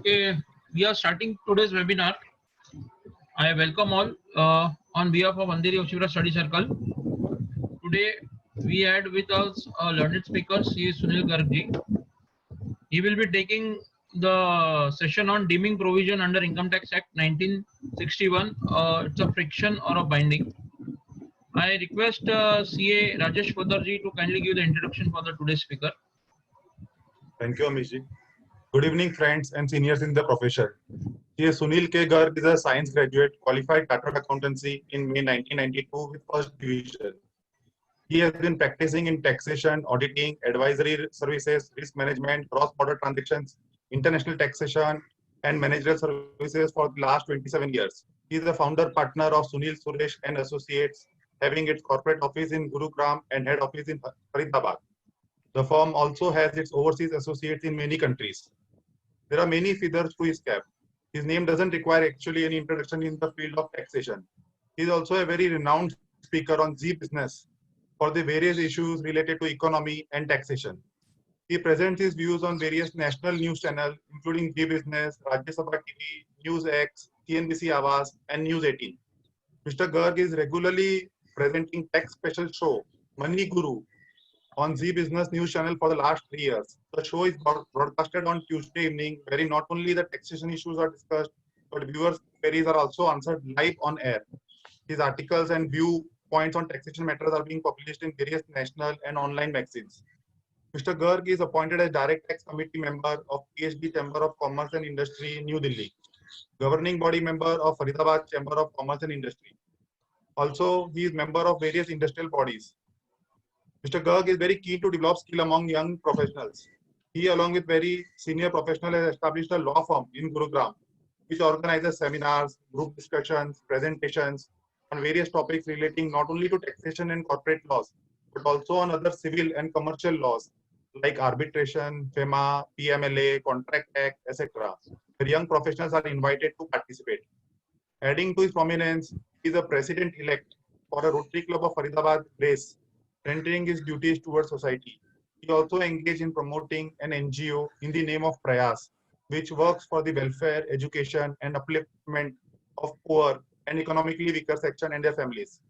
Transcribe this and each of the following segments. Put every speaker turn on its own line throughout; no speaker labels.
Okay, we are starting today's webinar. I welcome all on behalf of Andheri Yoshivara Study Circle. Today we had with us a learned speaker, C. Sunil Gargji. He will be taking the session on deeming provision under Income Tax Act 1961. It's a friction or a binding. I request CA Rajesh Podarji to kindly give the introduction for the today's speaker.
Thank you, Amish. Good evening, friends and seniors in the profession. CA Sunil K. Garg is a science graduate, qualified chartered accountancy in May 1992 with first division. He has been practicing in taxation, auditing, advisory services, risk management, cross-border transactions, international taxation, and managerial services for the last 27 years. He is the founder partner of Sunil Suresh and Associates, having its corporate office in Gurugram and head office in Faridabad. The firm also has its overseas associates in many countries. There are many feathers to his cap. His name doesn't require actually any introduction in the field of taxation. He is also a very renowned speaker on Zee Business for the various issues related to economy and taxation. He presents his views on various national news channels, including Zee Business, Rajya Sabha TV, NewsX, CNBC Awaaz, and News 18. Mr. Garg is regularly presenting tax special show, Money Guru, on Zee Business News channel for the last 3 years. The show is broadcasted on Tuesday evening, wherein not only the taxation issues are discussed, but viewers' queries are also answered live on air. His articles and viewpoints on taxation matters are being published in various national and online magazines. Mr. Garg is appointed as Direct Tax Committee member of PhD Chamber of Commerce and Industry, New Delhi, governing body member of Faridabad Chamber of Commerce and Industry. Also, he is member of various industrial bodies. Mr. Garg is very keen to develop skill among young professionals. He, along with very senior professionals, has established a law firm in Gurugram, which organizes seminars, group discussions, presentations on various topics relating not only to taxation and corporate laws, but also on other civil and commercial laws like arbitration, FEMA, PMLA, Contract Act, etc., where young professionals are invited to participate. Adding to his prominence, he is a president-elect for a Rotary Club of Faridabad race, rendering his duties towards society. He also engaged in promoting an NGO in the name of Prayas, which works for the welfare, education, and upliftment of poor and economically weaker section and their families.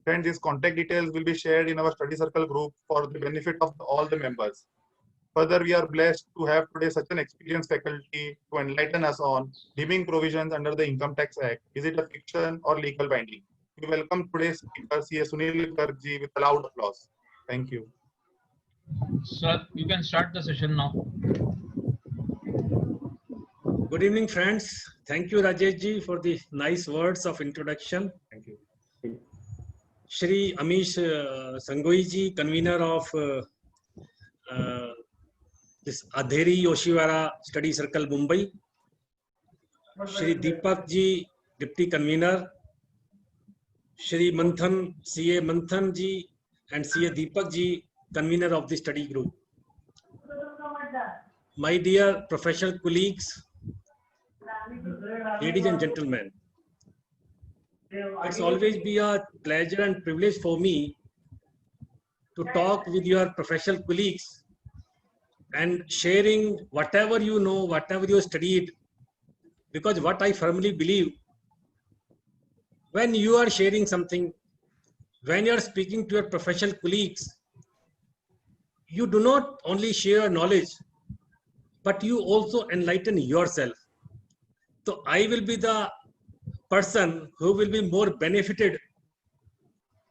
Friends, his contact details will be shared in our study circle group for the benefit of all the members. Further, we are blessed to have today such an experienced faculty to enlighten us on deeming provisions under the Income Tax Act. Is it a fiction or legal binding? We welcome today's speaker, C. Sunil Gargji, with a loud applause. Thank you.
Sir, you can start the session now.
Good evening, friends. Thank you, Rajesh ji, for the nice words of introduction.
Thank you.
Shri Amish Sangoi ji, convener of this Andheri Yoshivara Study Circle, Mumbai. Shri Deepak ji, deputy convener. Shri Manthan, CA Manthan ji, and CA Deepak ji, convener of the study group. My dear professional colleagues, ladies and gentlemen, it's always be a pleasure and privilege for me to talk with your professional colleagues and sharing whatever you know, whatever you studied, because what I firmly believe, when you are sharing something, when you are speaking to your professional colleagues, you do not only share knowledge, but you also enlighten yourself. So I will be the person who will be more benefited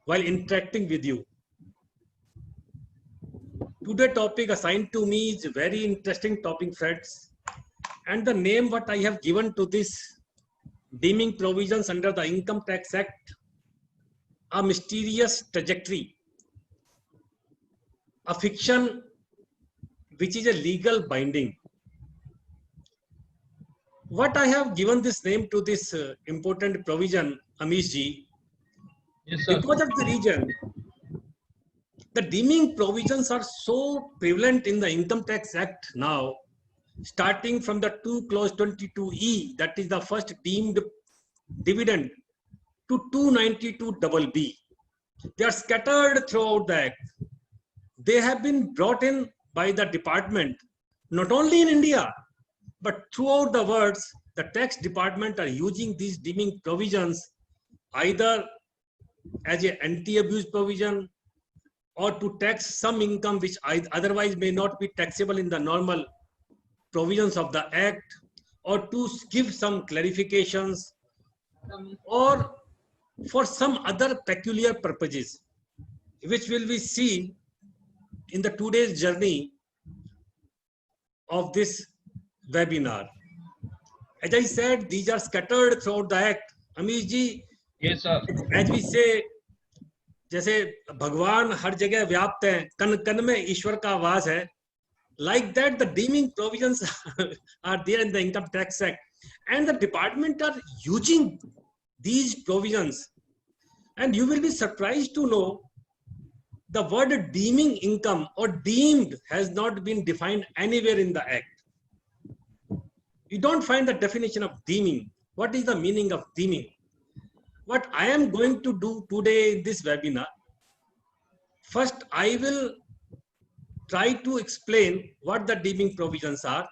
while interacting with you. Today's topic assigned to me is a very interesting topic, friends. And the name what I have given to this deeming provisions under the Income Tax Act, a mysterious trajectory, a fiction which is a legal binding. What I have given this name to this important provision, Amish ji,
Yes, sir.
because of the reason, the deeming provisions are so prevalent in the Income Tax Act now, starting from the 2 clause 22E, that is the first deemed dividend, to 292BB. They are scattered throughout the Act. They have been brought in by the department, not only in India, But throughout the words, the tax department are using these deeming provisions either as an anti-abuse provision or to tax some income which otherwise may not be taxable in the normal provisions of the Act, or to give some clarifications, or for some other peculiar purposes, which will we see in the today's journey of this webinar. As I said, these are scattered throughout the Act. Amish ji,
Yes, sir.
as we say, जैसे भगवान हर जगह व्याप्त है, कन कन में ईश्वर का आवाज है. Like that, the deeming provisions are there in the Income Tax Act, and the department are using these provisions. And you will be surprised to know the word deeming income or deemed has not been defined anywhere in the Act. You don't find the definition of deeming. What is the meaning of deeming? What I am going to do today in this webinar, first I will try to explain what the deeming provisions are,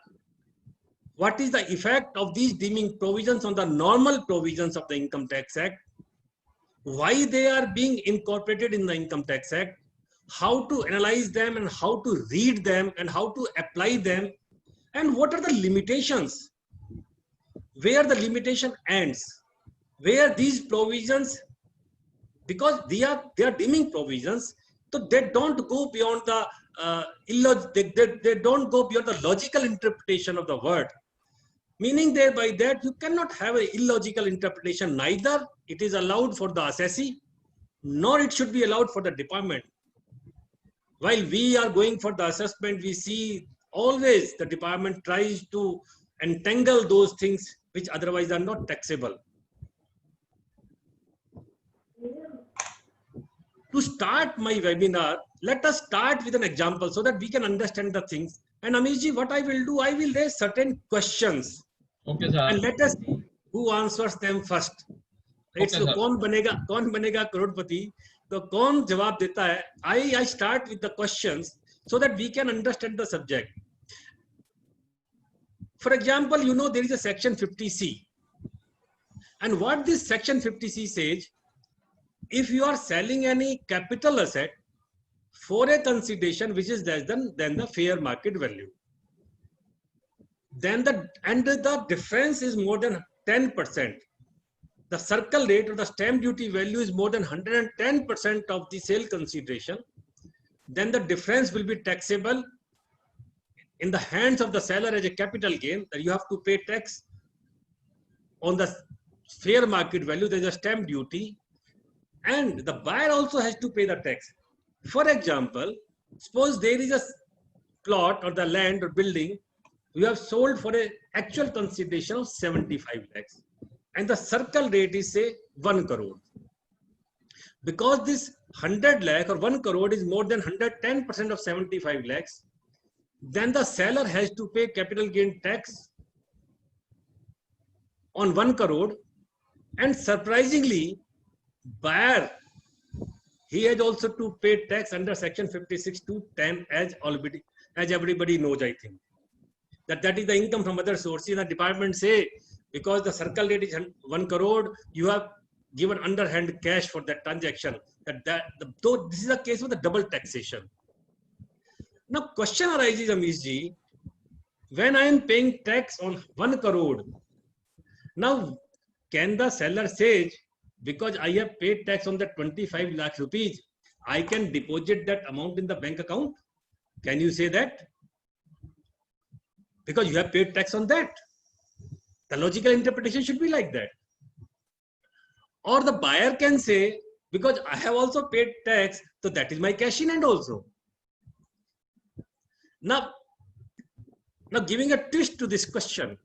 what is the effect of these deeming provisions on the normal provisions of the Income Tax Act, why they are being incorporated in the Income Tax Act, how to analyze them and how to read them and how to apply them, and what are the limitations, where the limitation ends, where these provisions, because they are deeming provisions, so they don't go beyond the they don't go beyond the logical interpretation of the word. Meaning that by that you cannot have an illogical interpretation. Neither it is allowed for the assessee, nor it should be allowed for the department. While we are going for the assessment, we see always the department tries to entangle those things which otherwise are not taxable. To start my webinar, let us start with an example so that we can understand the things. And Amishji, what I will do, I will raise certain questions.
Okay, sir.
And let us see who answers them first. Right?
Okay,
So
sir.
कौन बनेगा करोड़पति? तो कौन जवाब देता है? I start with the questions so that we can understand the subject. For example, you know there is a section 50C. And what this section 50C says, if you are selling any capital asset for a consideration which is less than the fair market value, then the difference is more than 10%. The circle rate or the stamp duty value is more than 110% of the sale consideration. Then the difference will be taxable in the hands of the seller as a capital gain, that you have to pay tax on the fair market value. There is a stamp duty, and the buyer also has to pay the tax. For example, suppose there is a plot or the land or building you have sold for an actual consideration of 75 lakhs, and the circle rate is say 1 crore. Because this 100 lakh or 1 crore is more than 110% of 75 lakhs, then the seller has to pay capital gain tax on 1 crore, and surprisingly, buyer, he has also to pay tax under section 56 to 10 as everybody knows, I think. That is the income from other sources. The department say, because the circle rate is 1 crore, you have given underhand cash for that transaction. Though this is a case of the double taxation. Now question arises, Amish ji, when I am paying tax on 1 crore, now can the seller say, because I have paid tax on the 25 lakh rupees, I can deposit that amount in the bank account? Can you say that? Because you have paid tax on that. The logical interpretation should be like that. Or the buyer can say, because I have also paid tax, so that is my cash in hand also. Now giving a twist to this question,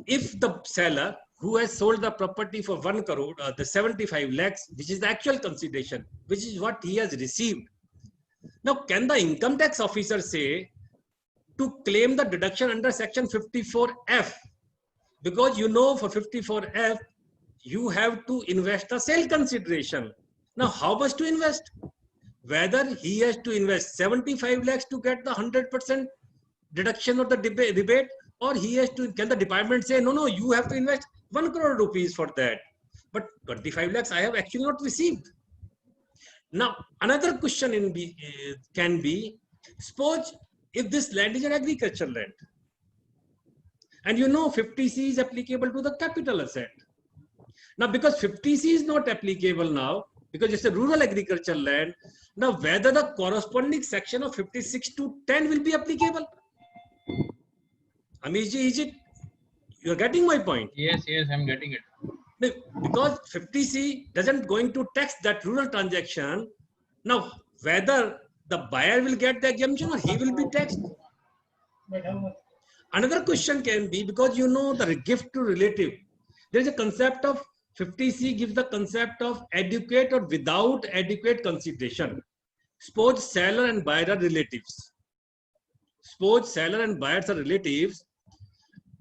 if the seller who has sold the property for 1 crore, the 75 lakhs, which is the actual consideration, which is what he has received. Now, can the income tax officer say to claim the deduction under section 54F? Because you know for 54F, you have to invest the sale consideration. Now, how much to invest? Whether he has to invest 75 lakhs to get the 100% deduction or the rebate, or he has to, can the department say, no, you have to invest 1 crore rupees for that. But 25 lakhs I have actually not received. Now, another question can be, suppose if this land is an agricultural land, and 50C is applicable to the capital asset. Now, because 50C is not applicable now, because it's a rural agricultural land, now whether the corresponding section of 56 to 10 will be applicable. Amish ji, is it? You're getting my point?
Yes, I'm getting it.
Because 50C doesn't going to tax that rural transaction. Now, whether the buyer will get the exemption or he will be taxed. Another question can be, because the gift to relative, there is a concept of 50C gives the concept of adequate or without adequate consideration. Suppose seller and buyer are relatives. Suppose seller and buyers are relatives,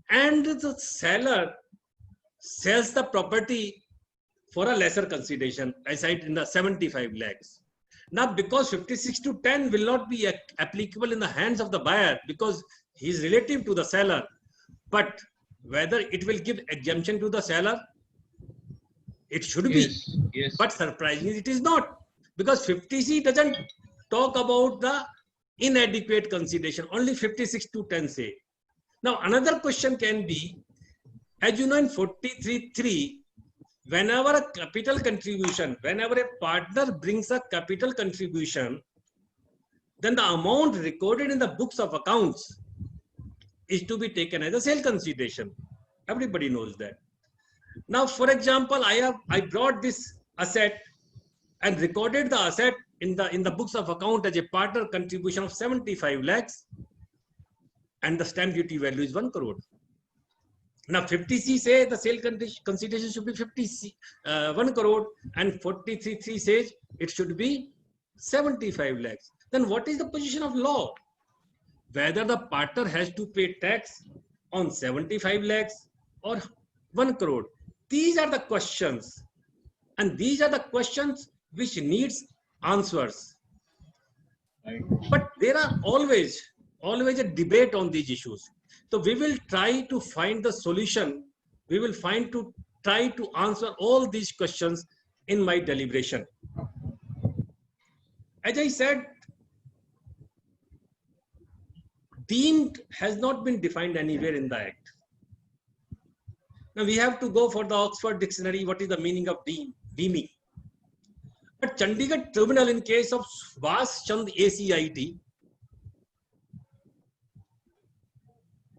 and the seller sells the property for a lesser consideration, I said in the 75 lakhs. Now, because 56 to 10 will not be applicable in the hands of the buyer because he is relative to the seller, but whether it will give exemption to the seller, it should be.
Yes.
But surprisingly, it is not, because 50C doesn't talk about the inadequate consideration. Only 56 to 10 say. Now, another question can be, as you know, in 43.3, whenever a capital contribution, whenever a partner brings a capital contribution, then the amount recorded in the books of accounts is to be taken as a sale consideration. Everybody knows that. Now, for example, I brought this asset and recorded the asset in the books of account as a partner contribution of 75 lakhs, and the stamp duty value is 1 crore. Now, 50C say the sale consideration should be 1 crore, and 43.3 says it should be 75 lakhs. Then what is the position of law? Whether the partner has to pay tax on 75 lakhs or 1 crore. These are the questions, and these are the questions which needs answers.
Right.
But there are always a debate on these issues. So we will try to find the solution. We will try to answer all these questions in my deliberation. As I said, deemed has not been defined anywhere in the Act. Now we have to go for the Oxford Dictionary. What is the meaning of deeming? But Chandigarh Tribunal, in case of Subhash Chandra ACIT,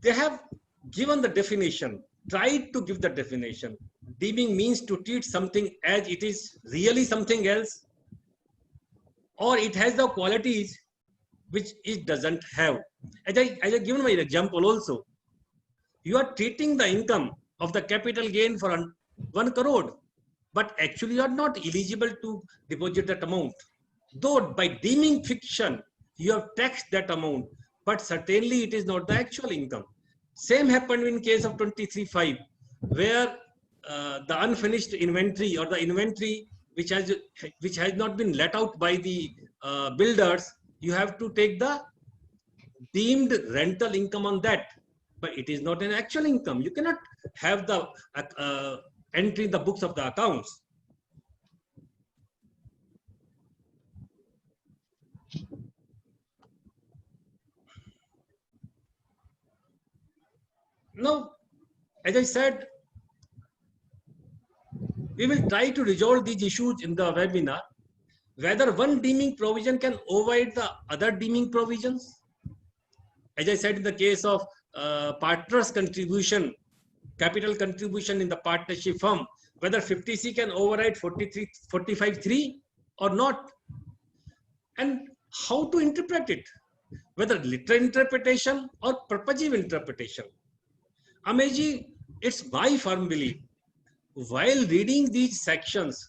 they have given the definition, tried to give the definition. Deeming means to treat something as it is really something else, or it has the qualities which it doesn't have. As I given my example also, you are treating the income of the capital gain for 1 crore, but actually you are not eligible to deposit that amount. Though by deeming fiction, you have taxed that amount, but certainly it is not the actual income. Same happened in case of 23.5, where the unfinished inventory or the inventory which has not been let out by the builders, you have to take the deemed rental income on that, but it is not an actual income. You cannot have the entry in the books of the accounts. Now, as I said, we will try to resolve these issues in the webinar. Whether one deeming provision can override the other deeming provisions. As I said, in the case of partners' contribution, capital contribution in the partnership firm, whether 50C can override 45.3 or not. And how to interpret it, whether literal interpretation or purposive interpretation. Ameji, it's my firm belief, while reading these sections,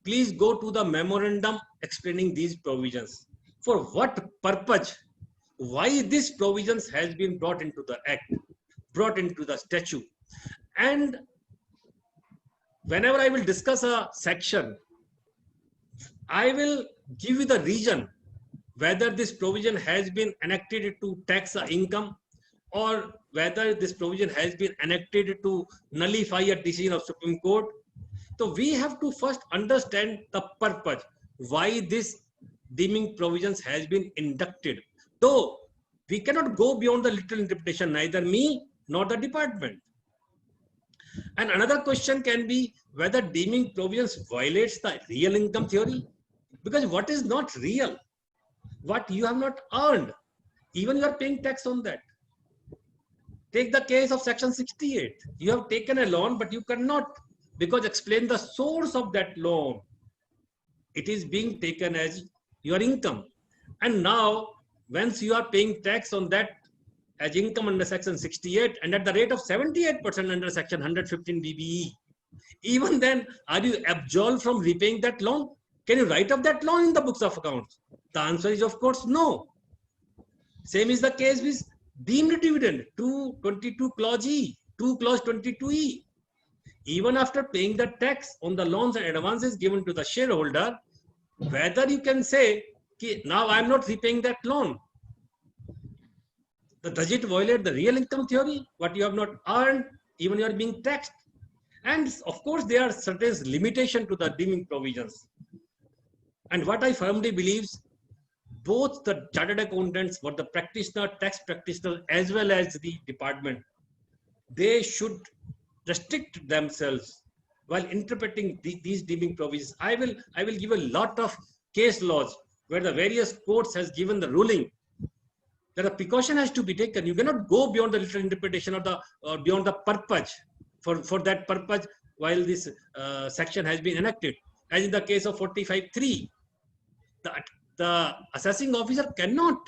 please go to the memorandum explaining these provisions. For what purpose, why these provisions has been brought into the Act, brought into the statute. And whenever I will discuss a section, I will give you the reason whether this provision has been enacted to tax the income or whether this provision has been enacted to nullify a decision of Supreme Court. So we have to first understand the purpose, why this deeming provisions has been inducted. Though we cannot go beyond the literal interpretation, neither me nor the department. And another question can be whether deeming provisions violates the real income theory. Because what is not real, what you have not earned, even you are paying tax on that. Take the case of section 68. You have taken a loan, but you cannot, because explain the source of that loan. It is being taken as your income. And now, once you are paying tax on that as income under section 68 and at the rate of 78% under section 115 BBE, even then, are you absolved from repaying that loan? Can you write off that loan in the books of accounts? The answer is, of course, no. Same is the case with deemed dividend, 222 clause E, 2 clause 22E. Even after paying the tax on the loans and advances given to the shareholder, whether you can say, now I am not repaying that loan. Does it violate the real income theory? What you have not earned, even you are being taxed. And of course, there are certain limitations to the deeming provisions. And what I firmly believe, both the chartered accountants, what the practitioner, tax practitioner, as well as the department, they should restrict themselves while interpreting these deeming provisions. I will give a lot of case laws where the various courts has given the ruling that a precaution has to be taken. You cannot go beyond the literal interpretation of the or beyond the purpose for that purpose while this section has been enacted. As in the case of 45(3), the assessing officer cannot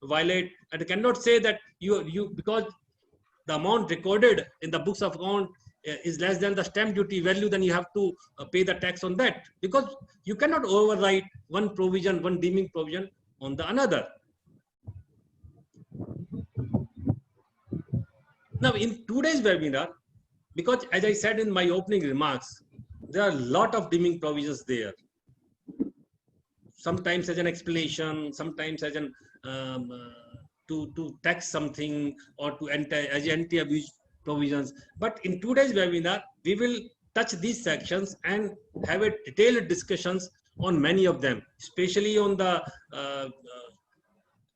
violate and cannot say that you because the amount recorded in the books of account is less than the stamp duty value, then you have to pay the tax on that, because you cannot override one provision, one deeming provision on the another. Now, in today's webinar, because as I said in my opening remarks, there are a lot of deeming provisions there. Sometimes as an explanation, sometimes as an to tax something or to as anti-abuse provisions. But in today's webinar, we will touch these sections and have a detailed discussions on many of them, especially on the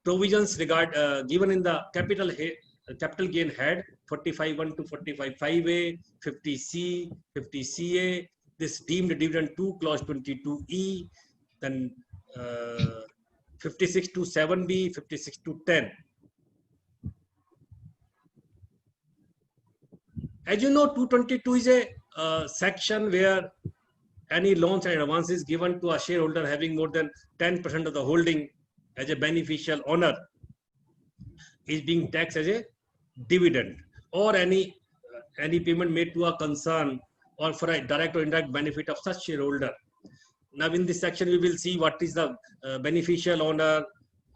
provisions given in the capital gain head 45(1) to 45(5)(a), 50(c), 50(ca), this deemed dividend 2 clause 22E, then 56 to 7B, 56 to 10. As you know, 222 is a section where any loans and advances given to a shareholder having more than 10% of the holding as a beneficial owner is being taxed as a dividend, or any payment made to a concern or for a direct or indirect benefit of such shareholder. Now, in this section, we will see what is the beneficial owner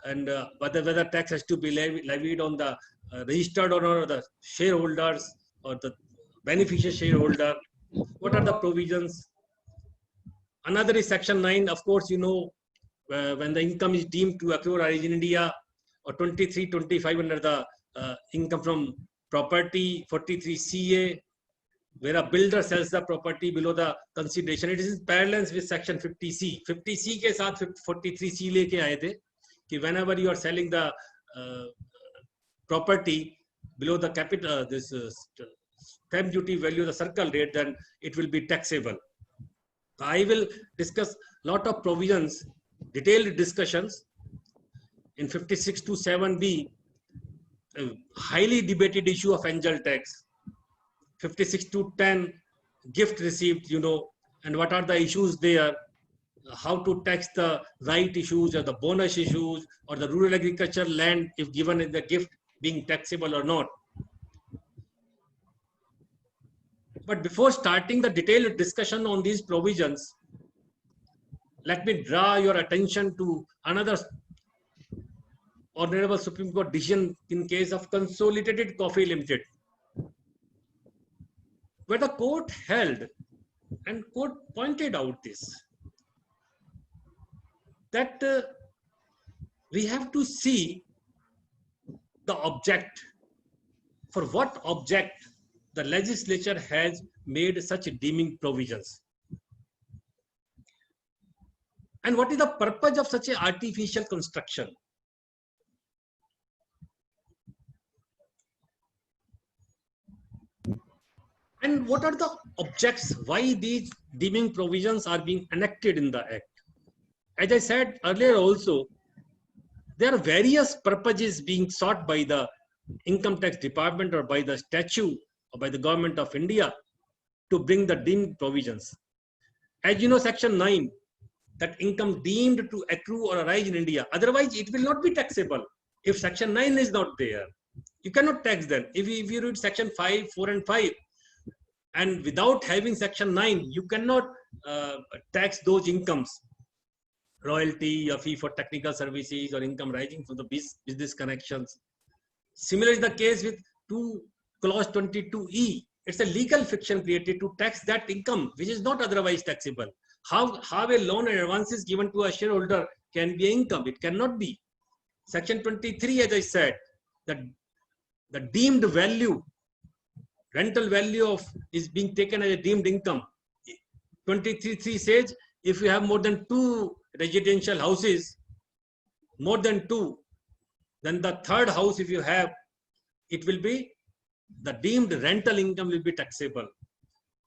and whether tax has to be levied on the registered owner or the shareholders or the beneficial shareholder. What are the provisions? Another is section 9. Of course, you know, when the income is deemed to accrue origin in India, or 23, 25 under the income from property, 43CA, where a builder sells the property below the consideration. It is in parallel with section 50C. 50C के साथ 43C लेके आए थे कि whenever you are selling the property below the capital, this stamp duty value, the circle rate, then it will be taxable. I will discuss lot of provisions, detailed discussions in 56 to 7B, highly debated issue of angel tax. 56 to 10, gift received, you know, and what are the issues there, how to tax the right issues or the bonus issues or the rural agriculture land if given in the gift being taxable or not. But before starting the detailed discussion on these provisions, let me draw your attention to another Honorable Supreme Court decision in case of Consolidated Coffee Limited, where the court held and court pointed out this, that we have to see the object. For what object the legislature has made such deeming provisions? And what is the purpose of such an artificial construction? And what are the objects? Why these deeming provisions are being enacted in the Act? As I said earlier also, there are various purposes being sought by the Income Tax Department or by the statute or by the Government of India to bring the deemed provisions. As you know, Section 9, that income deemed to accrue or arise in India, otherwise it will not be taxable. If Section 9 is not there, you cannot tax them. If you read Section 5, 4 and 5, and without having Section 9, you cannot tax those incomes, royalty or fee for technical services or income rising from the business connections. Similar is the case with Clause 22E. It's a legal fiction created to tax that income which is not otherwise taxable. How a loan and advances given to a shareholder can be income? It cannot be. Section 23, as I said, the deemed value, rental value of is being taken as a deemed income. 23.3 says if you have more than 2 residential houses, more than 2, then the third house if you have, it will be the deemed rental income will be taxable.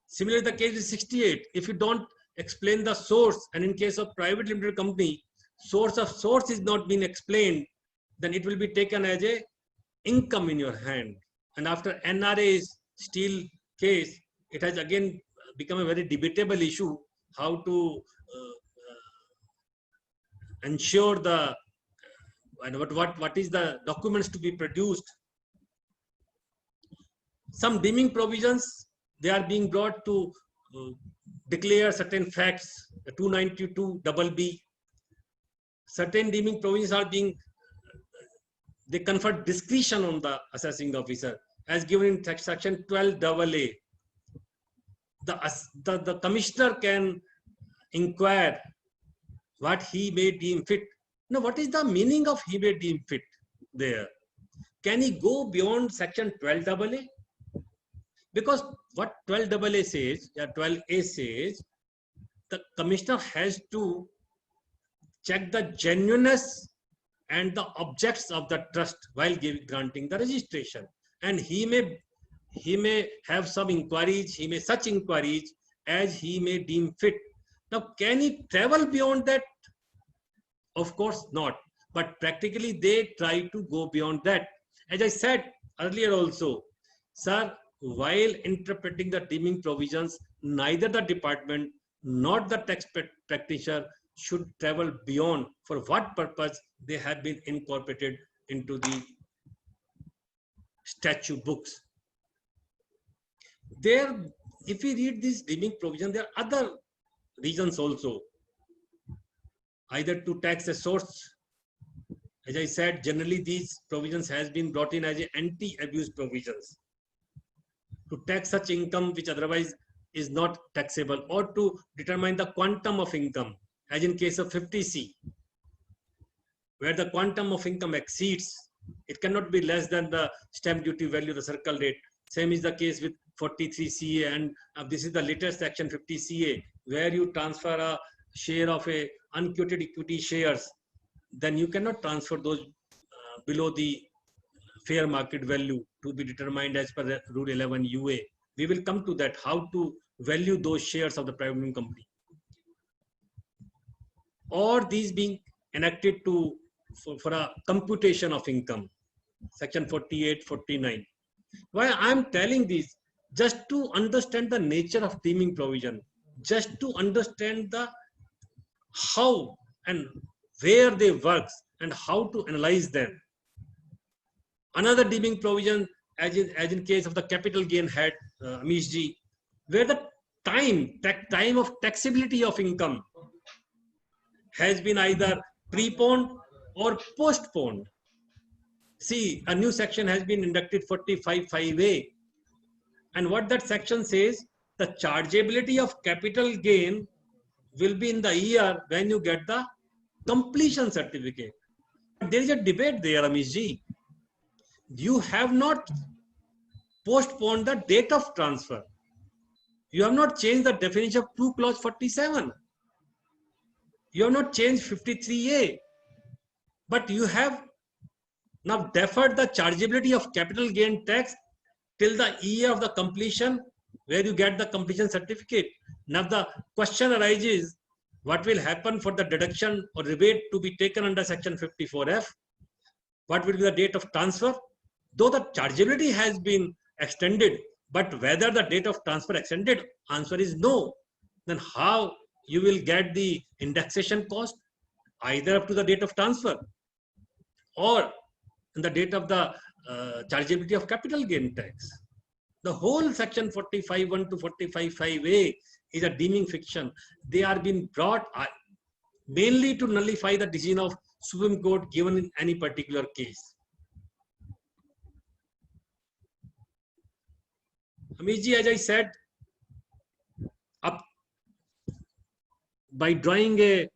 Similarly, the case is 68. If you don't explain the source, and in case of private limited company, source is not being explained, then it will be taken as a income in your hand. And after NRA's steel case, it has again become a very debatable issue how to ensure the what is the documents to be produced. Some deeming provisions, they are being brought to declare certain facts, 292 BB. Certain deeming provisions are being, they confer discretion on the assessing officer as given in section 12 AA. The commissioner can inquire what he may deem fit. Now, what is the meaning of he may deem fit there? Can he go beyond section 12 AA? Because what 12 AA says, 12A says, the commissioner has to check the genuineness and the objects of the trust while granting the registration. And he may have some inquiries, such inquiries as he may deem fit. Now, can he travel beyond that? Of course not. But practically they try to go beyond that. As I said earlier also, sir, while interpreting the deeming provisions, neither the department nor the tax practitioner should travel beyond for what purpose they have been incorporated into the statute books. There, if we read this deeming provision, there are other reasons also. Either to tax a source. As I said, generally these provisions has been brought in as anti-abuse provisions. To tax such income which otherwise is not taxable, or to determine the quantum of income, as in case of 50C, where the quantum of income exceeds, it cannot be less than the stamp duty value, the circle rate. Same is the case with 43CA, and this is the latest section 50CA, where you transfer a share of a unquoted equity shares, then you cannot transfer those below the fair market value to be determined as per the Rule 11 UA. We will come to that, how to value those shares of the private limited company. Or these being enacted for a computation of income, section 48, 49. Why I'm telling this? Just to understand the nature of deeming provision, just to understand the how and where they work and how to analyze them. Another deeming provision, as in case of the capital gain head, Amish ji, where the time of taxability of income has been either preponed or postponed. See, a new section has been inducted, 45(5)(a), and what that section says, the chargeability of capital gain will be in the year when you get the completion certificate. There is a debate there, Amishji. You have not postponed the date of transfer. You have not changed the definition of 2 clause 47. You have not changed 53A. But you have now deferred the chargeability of capital gain tax till the year of the completion where you get the completion certificate. Now the question arises, what will happen for the deduction or rebate to be taken under section 54F? What will be the date of transfer? Though the chargeability has been extended, but whether the date of transfer extended, answer is no. Then how you will get the indexation cost? Either up to the date of transfer or in the date of the chargeability of capital gain tax. The whole section 45(1) to 45(5)(a) is a deeming fiction. They are being brought mainly to nullify the decision of Supreme Court given in any particular case. Amishji, as I said, by drawing a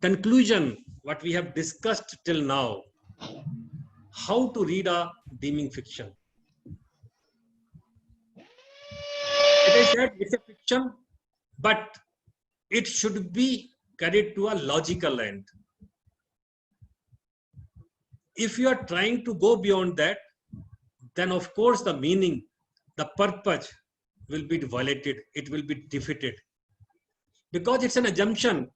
conclusion, what we have discussed till now, how to read a deeming fiction. As I said, it's a fiction, but it should be carried to a logical end. If you are trying to go beyond that, then of course the meaning, the purpose will be violated, it will be defeated. Because it's an assumption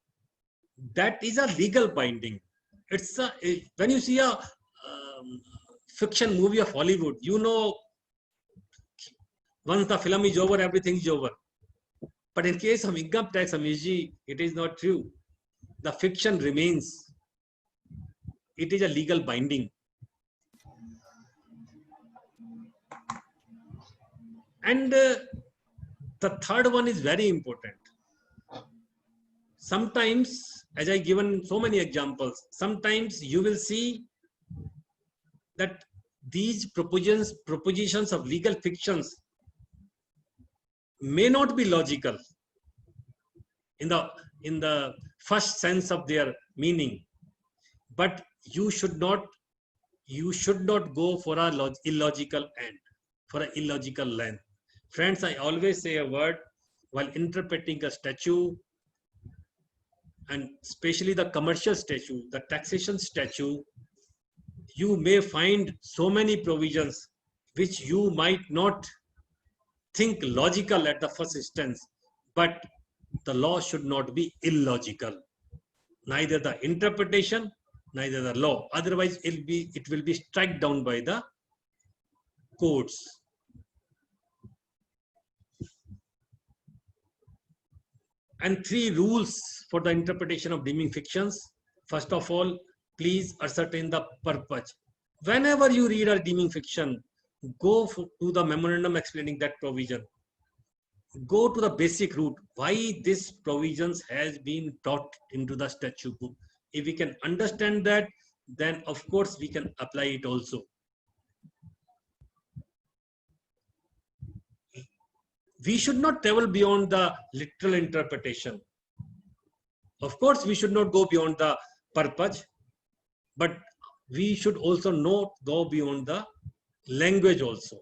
that is a legal binding. It's when you see a fiction movie of Hollywood, you know, once the film is over, everything is over. But in case of income tax, Amishji, it is not true. The fiction remains. It is a legal binding. And the third one is very important. Sometimes, as I given so many examples, sometimes you will see that these propositions of legal fictions may not be logical in the first sense of their meaning, but you should not go for a illogical end, for an illogical length. Friends, I always say a word while interpreting a statute, and especially the commercial statute, the taxation statute. You may find so many provisions which you might not think logical at the first instance, but the law should not be illogical. Neither the interpretation, neither the law. Otherwise, it will be struck down by the courts. And 3 rules for the interpretation of deeming fictions. First of all, please ascertain the purpose. Whenever you read a deeming fiction, go to the memorandum explaining that provision. Go to the basic root, why this provisions has been brought into the statute book. If we can understand that, then of course we can apply it also. We should not travel beyond the literal interpretation. Of course, we should not go beyond the purpose, but we should also not go beyond the language also.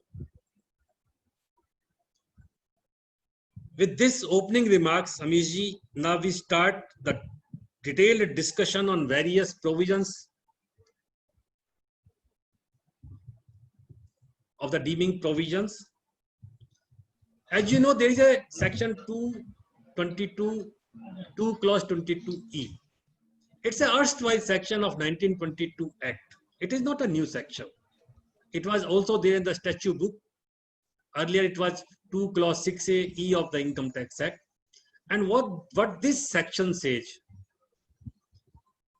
With this opening remarks, Amishji, now we start the detailed discussion on various provisions of the deeming provisions. As you know, there is a section 222, 2 clause 22E. It's an erstwhile section of 1922 Act. It is not a new section. It was also there in the statute book. Earlier it was 2 clause 6A E of the Income Tax Act. And what this section says,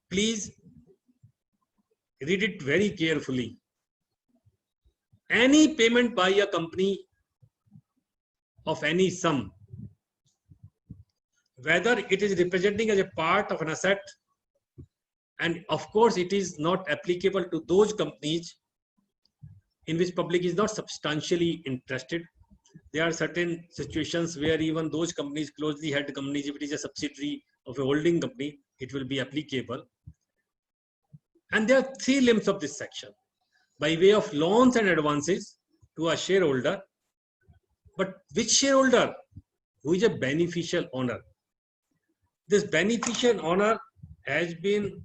please read it very carefully. Any payment by a company of any sum, whether it is representing as a part of an asset, and of course it is not applicable to those companies in which public is not substantially interested. There are certain situations where even those companies, closely held companies, if it is a subsidiary of a holding company, it will be applicable. And there are three limbs of this section. By way of loans and advances to a shareholder. But which shareholder? Who is a beneficial owner? This beneficial owner has been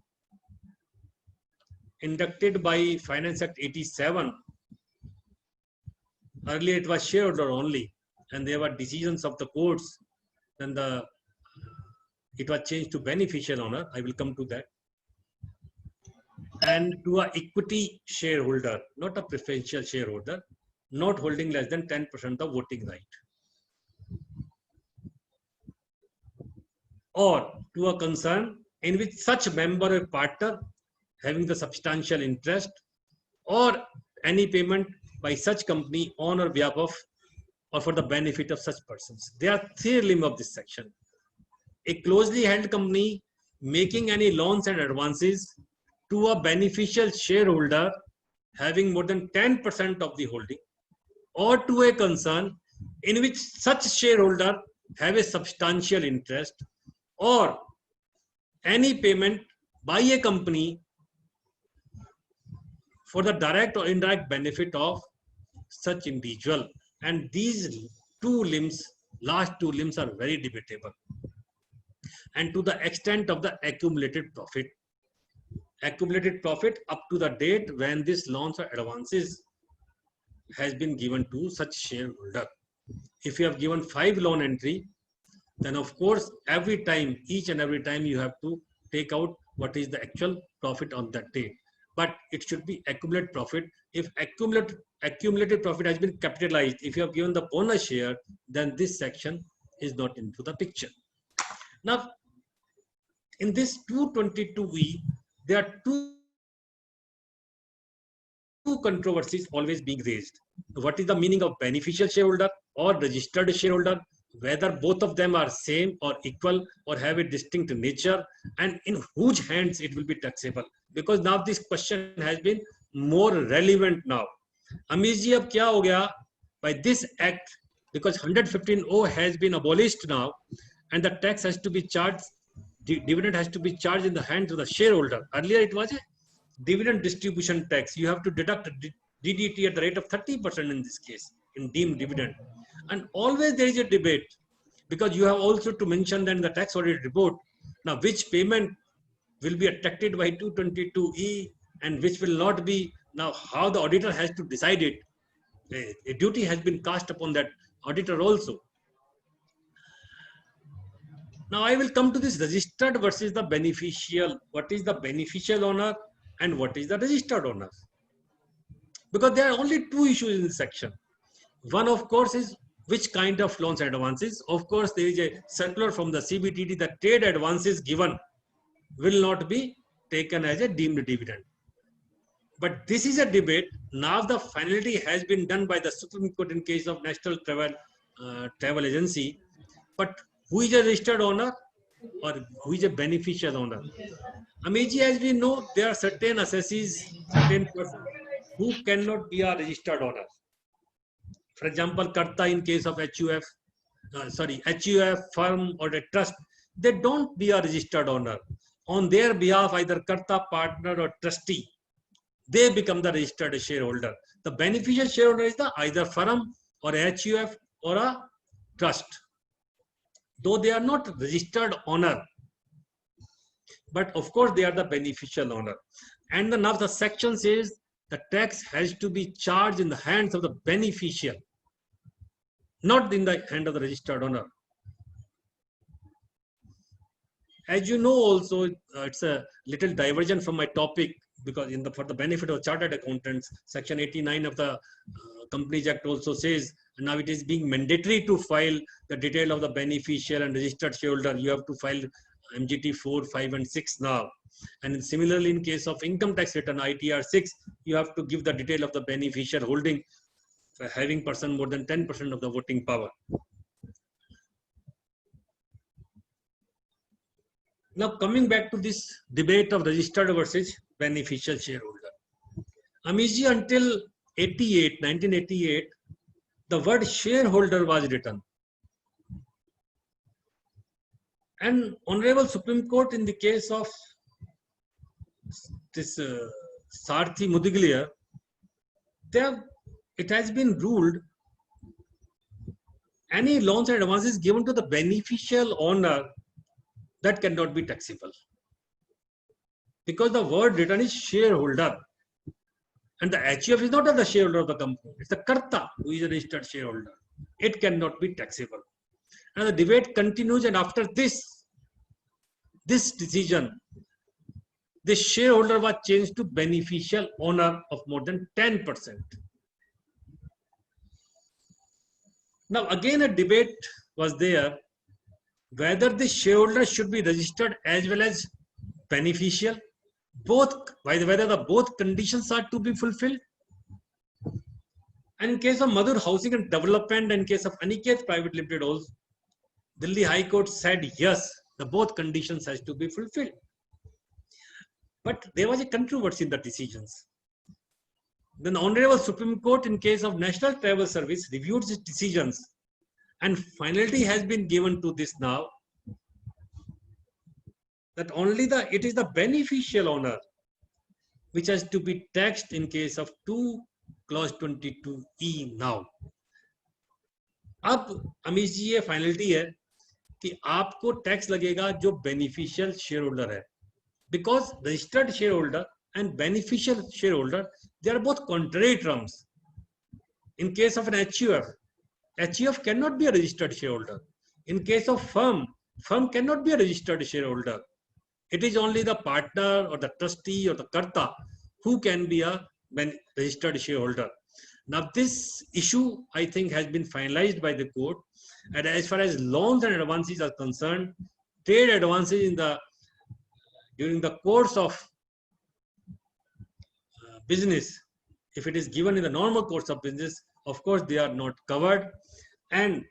inducted by Finance Act 87. Earlier it was shareholder only, and there were decisions of the courts. Then it was changed to beneficial owner. I will come to that. And to a equity shareholder, not a preferential shareholder, not holding less than 10% of voting right. Or to a concern in which such member or partner having the substantial interest or any payment by such company on or behalf of or for the benefit of such persons. There are three limbs of this section. A closely held company making any loans and advances to a beneficial shareholder having more than 10% of the holding, or to a concern in which such shareholder have a substantial interest, or any payment by a company for the direct or indirect benefit of such individual. And these two limbs, last two limbs, are very debatable. And to the extent of the accumulated profit. Accumulated profit up to the date when this loans or advances has been given to such shareholder. If you have given 5 loan entry, then of course every time, each and every time you have to take out what is the actual profit on that date. But it should be accumulated profit. If accumulated profit has been capitalized, if you have given the bonus share, then this section is not into the picture. Now, in this 222E, there are two controversies always being raised. What is the meaning of beneficial shareholder or registered shareholder? Whether both of them are same or equal or have a distinct nature, and in whose hands it will be taxable. Because now this question has been more relevant now. Amish ji, ab kya ho gaya? By this act, because 115O has been abolished now, and the tax has to be charged, dividend has to be charged in the hands of the shareholder. Earlier it was a dividend distribution tax. You have to deduct DDT at the rate of 30% in this case, in deemed dividend. And always there is a debate, because you have also to mention that in the tax audit report, now which payment will be attracted by 222E and which will not be. Now how the auditor has to decide it, a duty has been cast upon that auditor also. Now I will come to this registered versus the beneficial. What is the beneficial owner and what is the registered owner? Because there are only two issues in this section. One, of course, is which kind of loans and advances. Of course, there is a circular from the CBTT that trade advances given will not be taken as a deemed dividend. But this is a debate. Now the finality has been done by the Supreme Court in case of National Travel Agency. But who is a registered owner or who is a beneficial owner? Amish ji, as we know, there are certain assessees, certain persons who cannot be a registered owner. For example, Karta in case of HUF, firm or a trust, they don't be a registered owner. On their behalf, either Karta, partner or trustee, they become the registered shareholder. The beneficial shareholder is the either firm or a HUF or a trust. Though they are not registered owner, but of course they are the beneficial owner. And now the section says the tax has to be charged in the hands of the beneficial, not in the hand of the registered owner. As you know also, it's a little diversion from my topic, because for the benefit of chartered accountants, section 89 of the Companies Act also says now it is being mandatory to file the detail of the beneficial and registered shareholder. You have to file MGT 4, 5 and 6 now. And similarly, in case of income tax return ITR 6, you have to give the detail of the beneficial holding for having person more than 10% of the voting power. Now coming back to this debate of registered versus beneficial shareholder. Amish ji, until 1988, the word shareholder was written. And Honorable Supreme Court in the case of this Sarthi Mudiglia, it has been ruled any loans and advances given to the beneficial owner that cannot be taxable. Because the word written is shareholder. And the HUF is not the shareholder of the company. It's the Karta who is a registered shareholder. It cannot be taxable. And the debate continues, and after this decision, the shareholder was changed to beneficial owner of more than 10%. Now again a debate was there whether the shareholder should be registered as well as beneficial, whether the both conditions are to be fulfilled. And in case of Madhur Housing and Development, and in case of Aniket Private Limited also, Delhi High Court said yes, the both conditions has to be fulfilled. But there was a controversy in the decisions. Then the Honorable Supreme Court in case of National Travel Service reviewed its decisions, and finality has been given to this now, that only it is the beneficial owner which has to be taxed in case of 2 clause 22E now. अब अमीश जी ये finality है कि आपको tax लगेगा जो beneficial share holder है, because registered share holder and beneficial shareholder, they are both contrary terms. In case of an HUF cannot be a registered shareholder. In case of firm cannot be a registered shareholder. It is only the partner or the trustee or the karta who can be a registered shareholder. Now this issue, I think, has been finalized by the court, and as far as loans and advances are concerned, trade advances during the course of business, if it is given in the normal course of business, of course they are not covered. And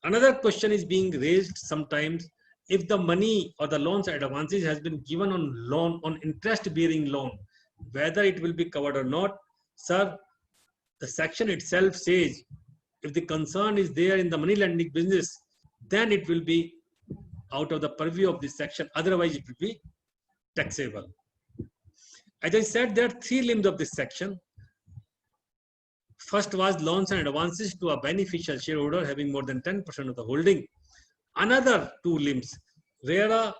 another question is being raised sometimes, if the money or the loans and advances has been given on interest bearing loan, whether it will be covered or not. Sir, the section itself says if the concern is there in the money lending business, then it will be out of the purview of this section, otherwise it will be taxable. As I said, there are three limbs of this section. First was loans and advances to a beneficial shareholder having more than 10% of the holding. Another two limbs where a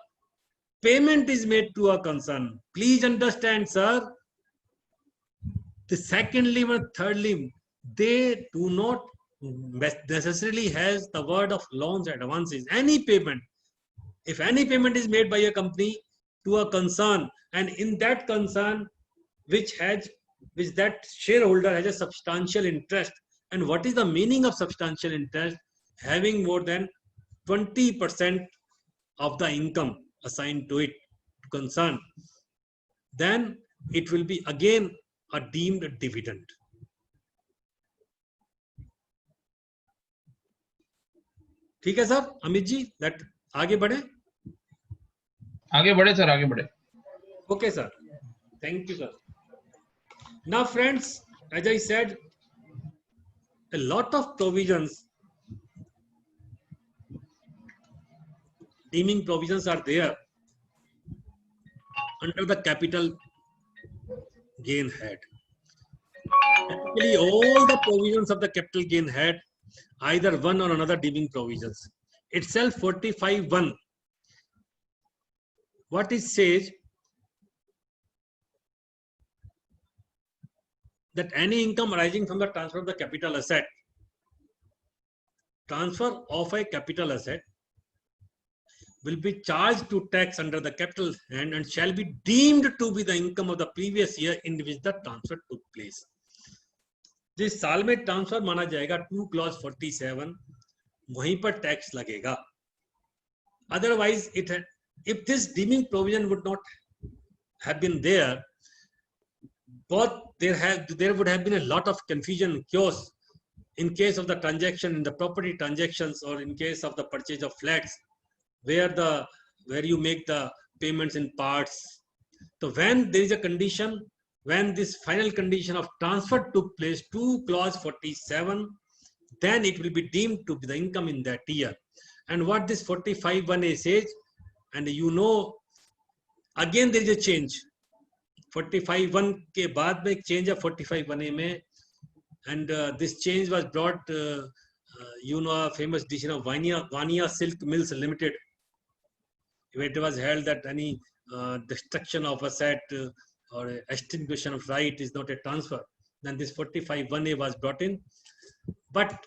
payment is made to a concern. Please understand, sir, the second limb and third limb, they do not necessarily has the word of loans and advances. Any payment, if any payment is made by a company to a concern, and in that concern which that shareholder has a substantial interest. And what is the meaning of substantial interest? Having more than 20% of the income assigned to it concern, then it will be again a deemed dividend. ठीक है sir, Amit ji, that आगे बढ़े?
आगे बढ़े sir, आगे बढ़े.
Okay, sir. Thank you, sir. Now, friends, as I said, a lot of provisions, deeming provisions are there under the capital gain head. Actually, all the provisions of the capital gain head, either one or another deeming provisions. Itself 45(1). What it says, that any income arising from the transfer of the capital asset, transfer of a capital asset will be charged to tax under the capital hand and shall be deemed to be the income of the previous year in which the transfer took place. जिस साल में transfer माना जाएगा 2 clause 47, वहीं पर tax लगेगा. Otherwise, if this deeming provision would not have been there, but there would have been a lot of confusion, chaos in case of the transaction, in the property transactions, or in case of the purchase of flats, where you make the payments in parts. So when there is a condition, when this final condition of transfer took place, 2 clause 47, then it will be deemed to be the income in that year. And what this 45(1)(a) says, and you know, again there is a change. 45(1) के बाद में एक change है 45(1)(a) में, and this change was brought, you know, a famous decision of Vania Silk Mills Limited, where it was held that any destruction of asset or extinguishing of right is not a transfer. Then this 45(1)(a) was brought in, but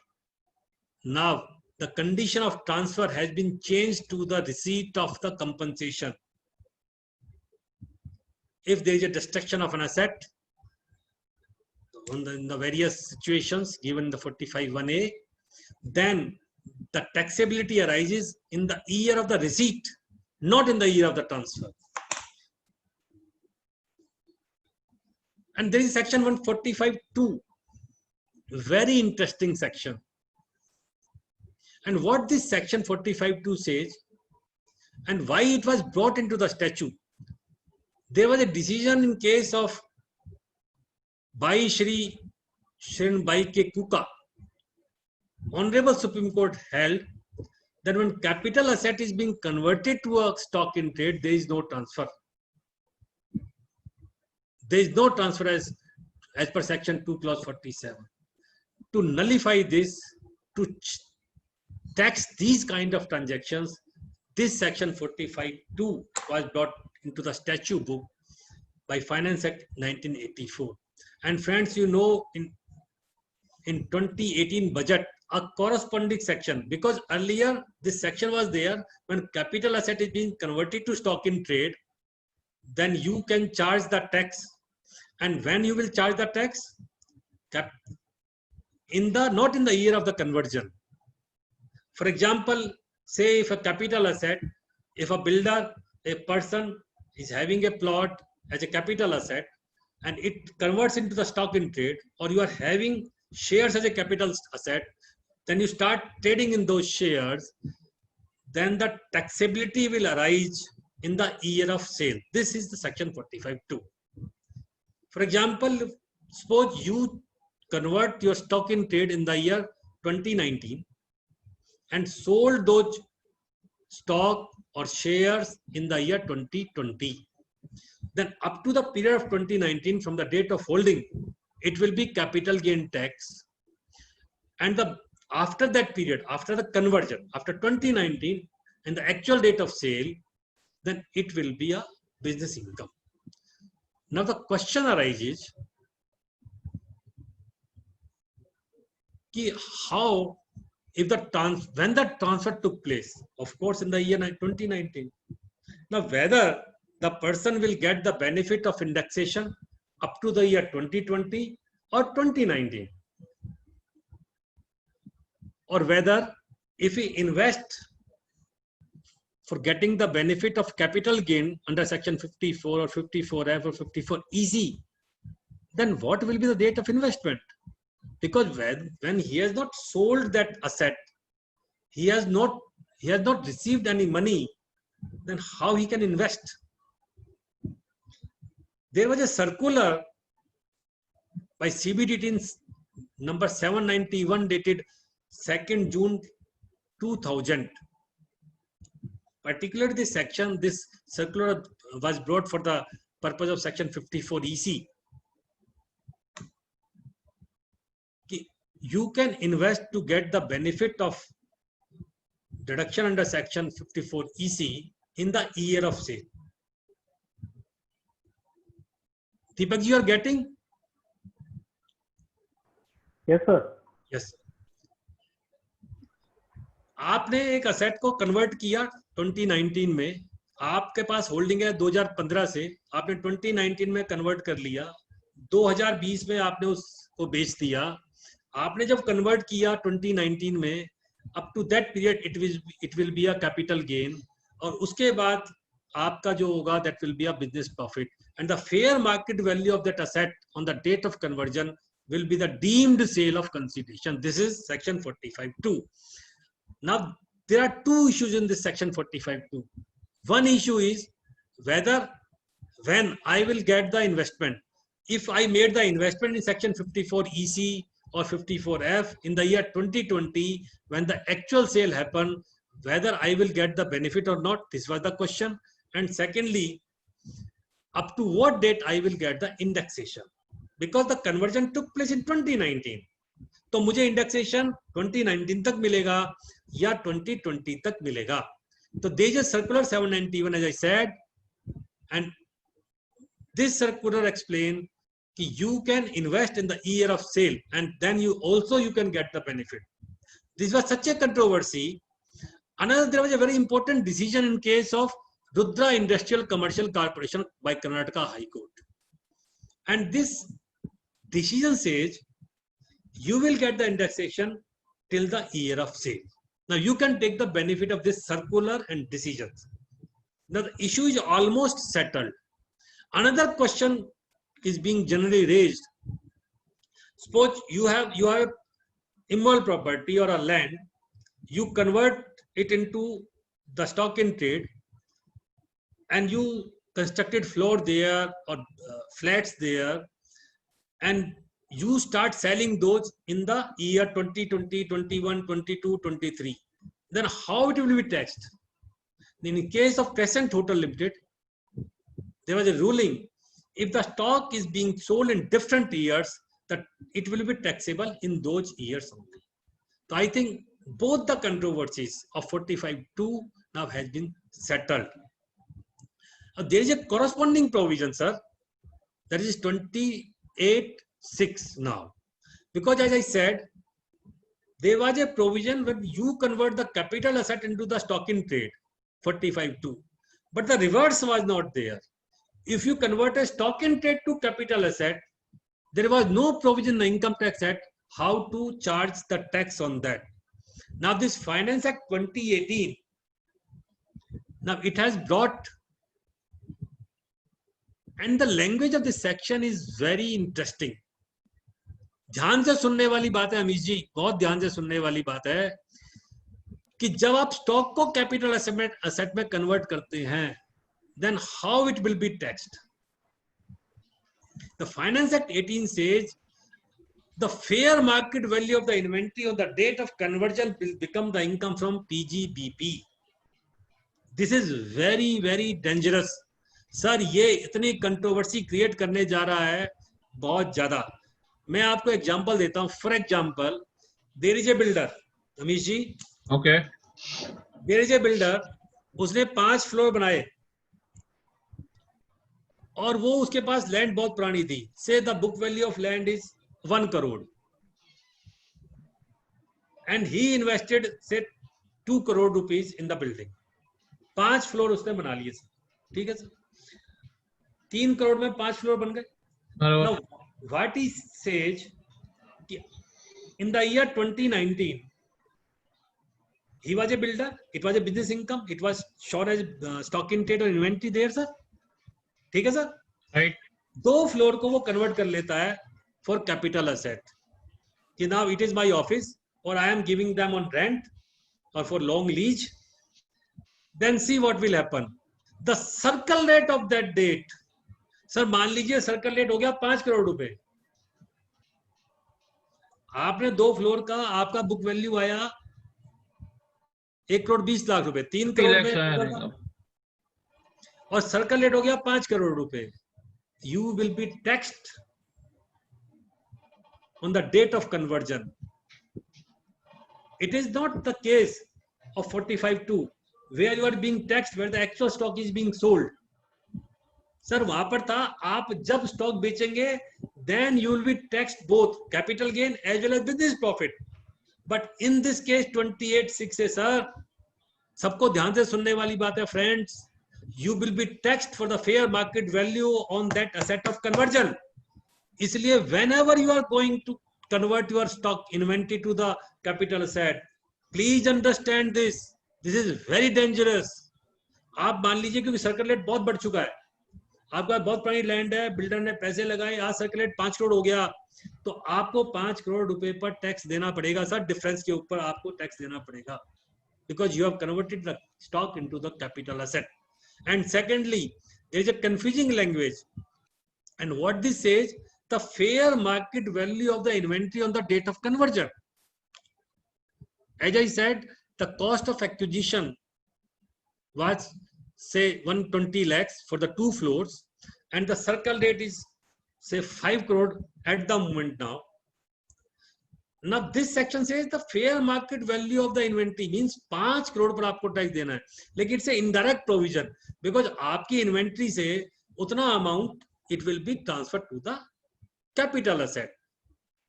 now the condition of transfer has been changed to the receipt of the compensation. If there is a destruction of an asset in the various situations given in the 45(1)(a), then the taxability arises in the year of the receipt, not in the year of the transfer. And there is section 145(2), very interesting section. And what this section 45(2) says, and why it was brought into the statute. There was a decision in case of Bhai Shri Shrin Bhai Ke Kuka. Honorable Supreme Court held that when capital asset is being converted to a stock in trade, there is no transfer. There is no transfer as per section 2 clause 47. To nullify this, to tax these kind of transactions, this section 45(2) was brought into the statute book by Finance Act 1984. And friends, you know, in 2018 budget, a corresponding section, because earlier this section was there, when capital asset is being converted to stock in trade, then you can charge the tax. And when you will charge the tax? Not in the year of the conversion. For example, say if a capital asset, if a builder, a person is having a plot as a capital asset and it converts into the stock in trade, or you are having shares as a capital asset, then you start trading in those shares, then the taxability will arise in the year of sale. This is the section 45(2). For example, suppose you convert your stock in trade in the year 2019 and sold those stock or shares in the year 2020. Then up to the period of 2019, from the date of holding, it will be capital gain tax. And after that period, after the conversion, after 2019 and the actual date of sale, then it will be a business income. Now the question arises, how, if when the transfer took place, of course in the year 2019, now whether the person will get the benefit of indexation up to the year 2020 or 2019, or whether if we invest for getting the benefit of capital gain under section 54 or 54F or 54EC, then what will be the date of investment? Because when he has not sold that asset, he has not received any money, then how he can invest? There was a circular by CBDT number 791 dated 2nd June 2000. Particularly this section, this circular was brought for the purpose of section 54EC. You can invest to get the benefit of deduction under section 54EC in the year of sale. Deepak, you are getting?
Yes, sir.
Yes. आपने एक asset को convert किया 2019 में, आपके पास holding है 2015 से, आपने 2019 में कन्वर्ट कर लिया, 2020 में आपने उसको बेच दिया. आपने जब कन्वर्ट किया 2019 में, up to that period it will be a capital gain, और उसके बाद आपका जो होगा that will be a business profit, and the fair market value of that asset on the date of conversion will be the deemed sale of consideration. This is section 45(2). Now, there are two issues in this section 45(2). One issue is whether when I will get the investment, if I made the investment in section 54EC or 54F in the year 2020, when the actual sale happened, whether I will get the benefit or not. This was the question. And secondly, up to what date I will get the indexation, because the conversion took place in 2019. तो मुझे indexation 2019 तक मिलेगा या 2020 तक मिलेगा. तो there is a circular 791, as I said, and this circular explain कि you can invest in the year of sale and then you can get the benefit. This was such a controversy. Another, there was a very important decision in case of Rudra Industrial Commercial Corporation by Karnataka High Court. And this decision says you will get the indexation till the year of sale. Now you can take the benefit of this circular and decisions. Now the issue is almost settled. Another question is being generally raised. Suppose you have immovable property or a land, you convert it into the stock in trade, and you constructed floor there or flats there, and you start selling those in the year 2020, 21, 22, 23. Then how it will be taxed? In case of Crescent Hotel Limited, there was a ruling. If the stock is being sold in different years, that it will be taxable in those years only. So I think both the controversies of 45(2) now has been settled. There is a corresponding provision, sir, that is 28(6) now. Because as I said, there was a provision when you convert the capital asset into the stock in trade, 45(2). But the reverse was not there. If you convert a stock in trade to capital asset, there was no provision in the Income Tax Act how to charge the tax on that. Now this Finance Act 2018, now it has brought, and the language of this section is very interesting. ध्यान से सुनने वाली बात है अमीश जी, बहुत ध्यान से सुनने वाली बात है कि जब आप स्टॉक को कैपिटल असेट में कन्वर्ट करते हैं, then how it will be taxed? The Finance Act 18 says the fair market value of the inventory on the date of conversion will become the income from PGBP. This is very, very dangerous. Sir ये इतनी controversy create करने जा रहा है बहुत ज्यादा. मैं आपको एग्जांपल देता हूं. For example, there is a builder, Amish ji.
Okay.
There is a builder, उसने 5 फ्लोर बनाए और वो उसके पास लैंड बहुत पुरानी थी. से the book value of land is 1 crore and he invested से 2 crore rupees in the building. 5 floor उसने बना लिए सर. ठीक है सर, 3 करोड़ में 5 फ्लोर बन गए. Now, what he says, in the year 2019, he was a builder. It was a business income. It was shown as stock in trade or inventory there, sir. ठीक है सर.
Right.
2 फ्लोर को वो convert कर लेता है for capital asset. कि now it is my office or I am giving them on rent or for long lease. Then see what will happen. The circle rate of that date. Sir मान लीजिए circle rate हो गया 5 करोड़ रुपए. आपने 2 floor का, आपका book value आया 1 करोड़ 20 लाख रुपए, 3 करोड़ में, और सर्कल रेट हो गया 5 करोड़ रुपए. You will be taxed on the date of conversion. It is not the case of 45(2) where you are being taxed where the actual stock is being sold. Sir वहां पर था आप जब स्टॉक बेचेंगे then you will be taxed both capital gain as well as business profit. But in this case 28(6) है sir. सबको ध्यान से सुनने वाली बात है friends. You will be taxed for the fair market value on that asset of conversion. इसलिए whenever you are going to convert your stock inventory to the capital asset, please understand this. This is very dangerous. आप मान लीजिए क्योंकि circle rate बहुत बढ़ चुका है, आपका बहुत पुरानी लैंड है, बिल्डर ने पैसे लगाए, आज सर्कल रेट 5 करोड़ हो गया, तो आपको 5 करोड़ रुपए पर टैक्स देना पड़ेगा सर. डिफरेंस के ऊपर आपको टैक्स देना पड़ेगा because you have converted the stock into the capital asset. And secondly, there is a confusing language, and what this says, the fair market value of the inventory on the date of conversion. As I said, the cost of acquisition was say 120 lakhs for the 2 floors, and the circle rate is say 5 crore at the moment now. Now this section says the fair market value of the inventory means 5 crore पर आपको tax देना है, लेकिन it's a indirect provision because आपकी inventory से उतना amount it will be transferred to the capital asset.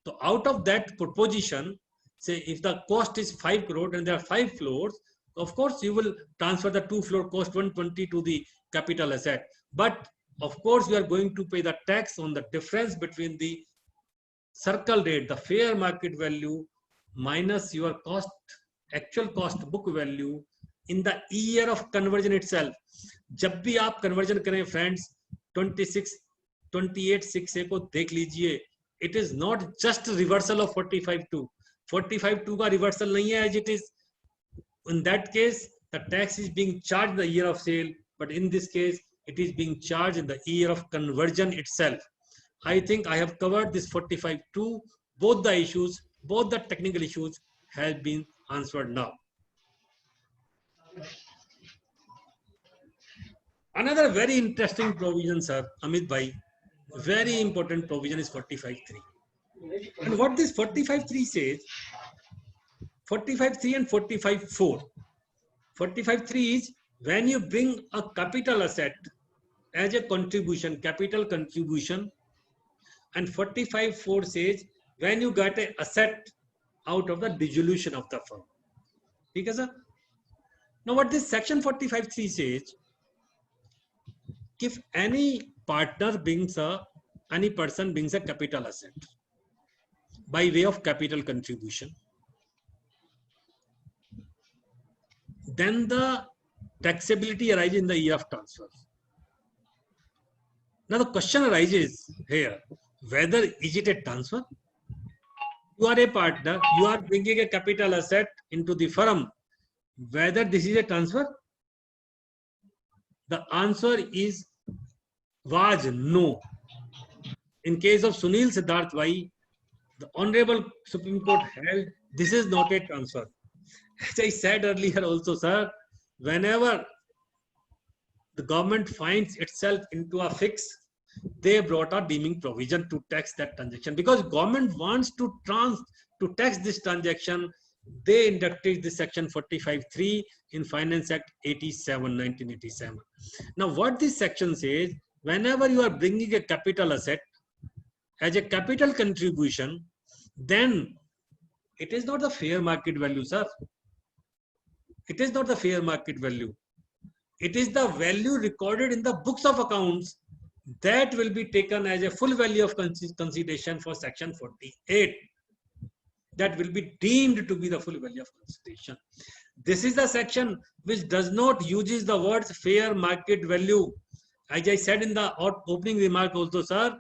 So out of that proposition, say if the cost is 5 crore and there are 5 floors, of course you will transfer the 2 floor cost 120 to the capital asset. But of course you are going to pay the tax on the difference between the circle rate, the fair market value minus your cost, actual cost book value in the year of conversion itself. जब भी आप conversion करें friends, 28(6)(a) को देख लीजिए. It is not just reversal of 45(2). 45(2) का reversal नहीं है as it is. In that case, the tax is being charged in the year of sale, but in this case, it is being charged in the year of conversion itself. I think I have covered this 45(2). Both the issues, both the technical issues have been answered now. Another very interesting provision, sir, Amit Bhai, very important provision is 45(3). And what this 45(3) says, 45(3) and 45(4). 45(3) is when you bring a capital asset as a contribution, capital contribution, and 45(4) says when you get an asset out of the dissolution of the firm. Okay, sir? Now what this section 45(3) says, if any partner brings any person brings a capital asset by way of capital contribution, then the taxability arises in the year of transfer. Now the question arises here, whether is it a transfer? You are a partner, you are bringing a capital asset into the firm, whether this is a transfer? The answer was no. In case of Sunil Siddharth Bhai, the Honorable Supreme Court held this is not a transfer. As I said earlier also, sir, whenever the government finds itself into a fix, they brought a deeming provision to tax that transaction. Because government wants to tax this transaction, they inducted this section 45(3) in Finance Act 1987. Now what this section says, whenever you are bringing a capital asset as a capital contribution, then it is not the fair market value, sir. It is not the fair market value. It is the value recorded in the books of accounts that will be taken as a full value of consideration for section 48. That will be deemed to be the full value of consideration. This is the section which does not use the words fair market value. As I said in the opening remark also, sir,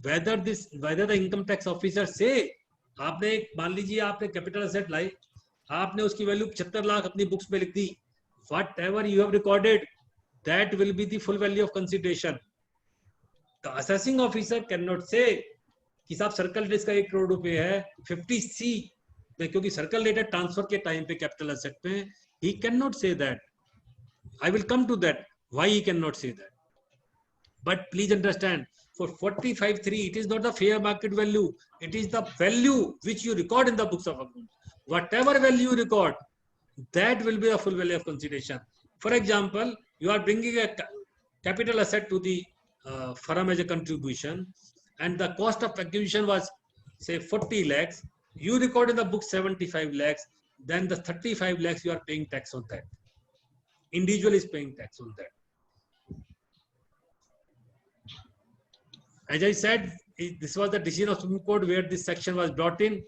whether the income tax officer say, आपने मान लीजिए आपने capital asset लाई, आपने उसकी value 75 lakh अपनी books में लिख दी, whatever you have recorded, that will be the full value of consideration. The assessing officer cannot say कि साहब सर्कल रेट का 1 करोड़ रुपए है 50C में, क्योंकि सर्कल रेट ट्रांसफर के टाइम पे कैपिटल एसेट पे, he cannot say that. I will come to that why he cannot say that. But please understand, for 45(3), it is not the fair market value, it is the value which you record in the books of accounts. Whatever value you record, that will be the full value of consideration. For example, you are bringing a capital asset to the firm as a contribution, and the cost of acquisition was say 40 lakhs, you record in the book 75 lakhs, then the 35 lakhs you are paying tax on that. Individual is paying tax on that. As I said, this was the decision of Supreme Court where this section was brought in.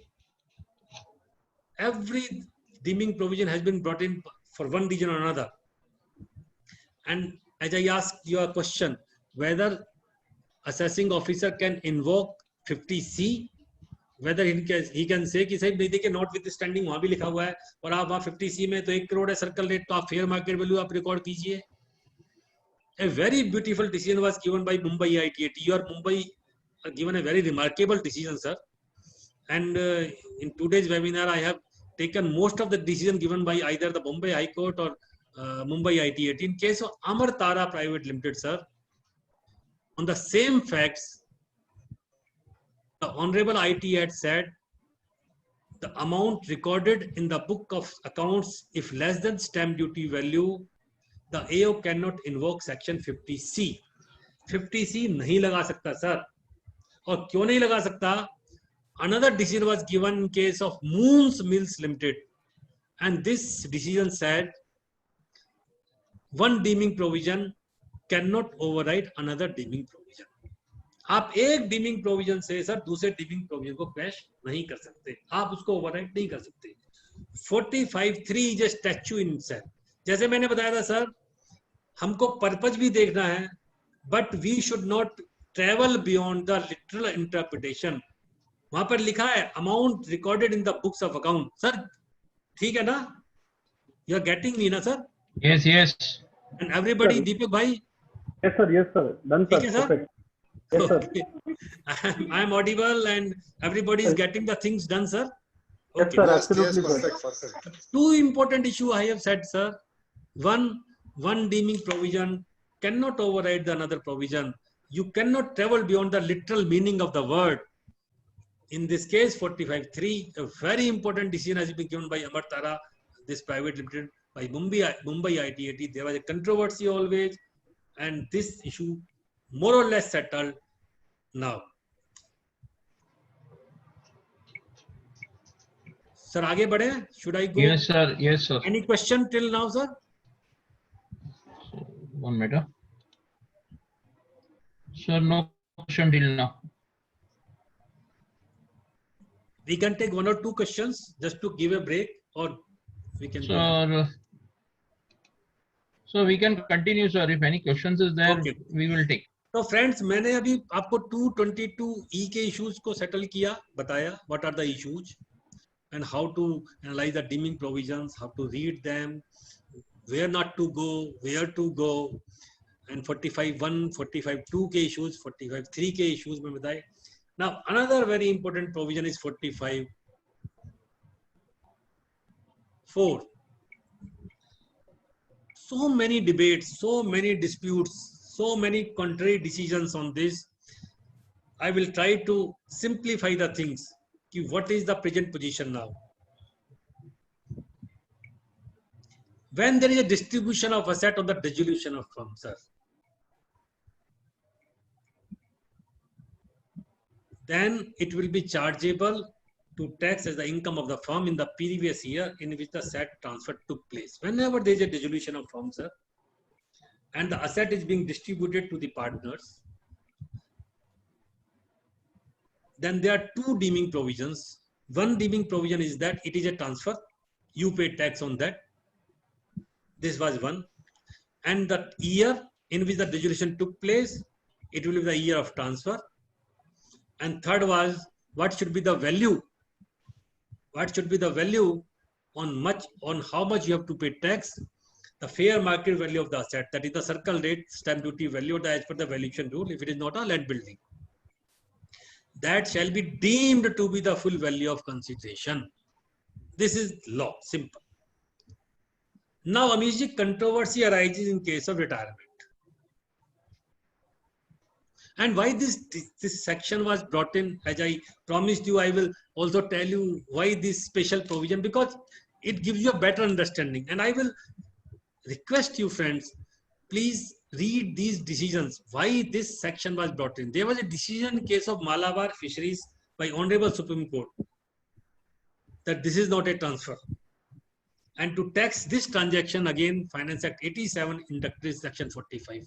Every deeming provision has been brought in for one reason or another. And as I asked you a question, whether assessing officer can invoke 50C, whether he can say कि साहब नहीं देखिए notwithstanding वहाँ भी लिखा हुआ है और आप वहाँ 50C में तो 1 करोड़ है सर्कल रेट, तो आप फेयर मार्केट वैल्यू आप रिकॉर्ड कीजिए. A very beautiful decision was given by Mumbai ITAT. Your Mumbai given a very remarkable decision, sir. And in today's webinar, I have taken most of the decision given by either the Bombay High Court or Mumbai ITAT. In case of Amar Tara Private Limited, sir, on the same facts, the Honorable IT had said the amount recorded in the book of accounts, if less than stamp duty value, the AO cannot invoke section 50C. 50C नहीं लगा सकता sir. और क्यों नहीं लगा सकता? Another decision was given in case of Moons Mills Limited, and this decision said one deeming provision cannot override another deeming provision. आप एक डीमिंग प्रोविजन से सर दूसरे डीमिंग प्रोविजन को क्रैश नहीं कर सकते, आप उसको ओवरराइड नहीं कर सकते. 45(3) is a statue in self. जैसे मैंने बताया था सर, हमको पर्पज भी देखना है, but we should not travel beyond the literal interpretation. वहां पर लिखा है amount recorded in the books of account. Sir ठीक है ना? यू आर गेटिंग मी ना sir?
Yes, yes.
And everybody, Deepak भाई?
Yes, sir. Done, sir.
ठीक है sir?
Perfect. Yes, sir.
Okay. I am audible and everybody is getting the things done, sir.
Yes,
Okay.
sir. Absolutely, sir.
Two important issue I have said, sir. One deeming provision cannot override the another provision. You cannot travel beyond the literal meaning of the word. In this case, 45(3), a very important decision has been given by Amar Tara, this private limited, by Mumbai ITAT. There was a controversy always, and this issue more or less settled now. Sir, आगे बढ़े? Should I go?
Yes, sir. Yes, sir.
Any question till now, sir?
One minute. Sir, no question till now.
We can take one or two questions just to give a break, or we can.
Sir, so we can continue, sir. If any questions is there,
Okay.
we will take.
तो friends, मैंने अभी आपको 222E के issues को settle किया, बताया what are the issues and how to analyse the deeming provisions, how to read them, where not to go, where to go, and 45(1), 45(2) के issues, 45(3) के इश्यूज में बताए. Now another very important provision is 45(4). So many debates, so many disputes, so many contrary decisions on this. I will try to simplify the things. What is the present position now? When there is a distribution of asset on the dissolution of firm, sir, then it will be chargeable to tax as the income of the firm in the previous year in which the asset transfer took place. Whenever there is a dissolution of firm, sir, and the asset is being distributed to the partners, then there are two deeming provisions. One deeming provision is that it is a transfer, you pay tax on that. This was one. And the year in which the dissolution took place, it will be the year of transfer. And third was, what should be the value? What should be the value on how much you have to pay tax? The fair market value of the asset, that is the circle rate, stamp duty value, as per the valuation rule, if it is not a land building. That shall be deemed to be the full value of consideration. This is law, simple. Now, Amishji, controversy arises in case of retirement. And why this section was brought in, as I promised you, I will also tell you why this special provision, because it gives you a better understanding. And I will request you, friends, please read these decisions, why this section was brought in. There was a decision in case of Malabar Fisheries by Honorable Supreme Court that this is not a transfer. And to tax this transaction, again, Finance Act 87 introduced section 45(4).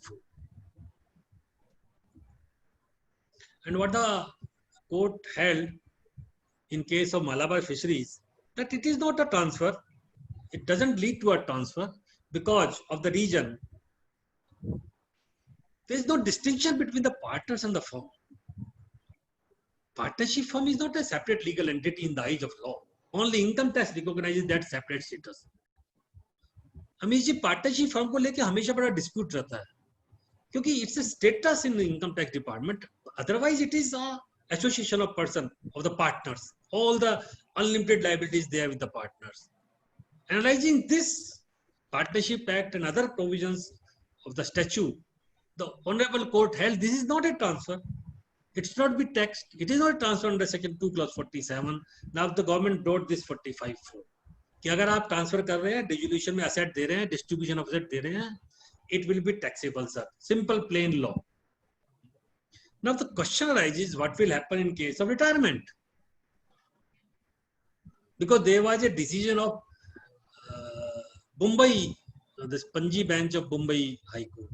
And what the court held in case of Malabar Fisheries, that it is not a transfer. It doesn't lead to a transfer because of the reason. There is no distinction between the partners and the firm. Partnership firm is not a separate legal entity in the eyes of law. Only income tax recognizes that separate status. Amish ji, partnership firm को लेके हमेशा बड़ा dispute रहता है, क्योंकि it's a status in income tax department. Otherwise, it is an association of person of the partners. All the unlimited liabilities there with the partners. Analyzing this, Partnership Act and other provisions of the statute, the Honorable Court held this is not a transfer. It should not be taxed. It is not a transfer under Section 2, Clause 47. Now the government brought this 45(4). कि अगर आप transfer कर रहे हैं, distribution में asset दे रहे हैं, distribution of asset दे रहे हैं, it will be taxable, sir. Simple, plain law. Now the question arises, what will happen in case of retirement? Because there was a decision of Mumbai, this Panji bench of Mumbai High Court,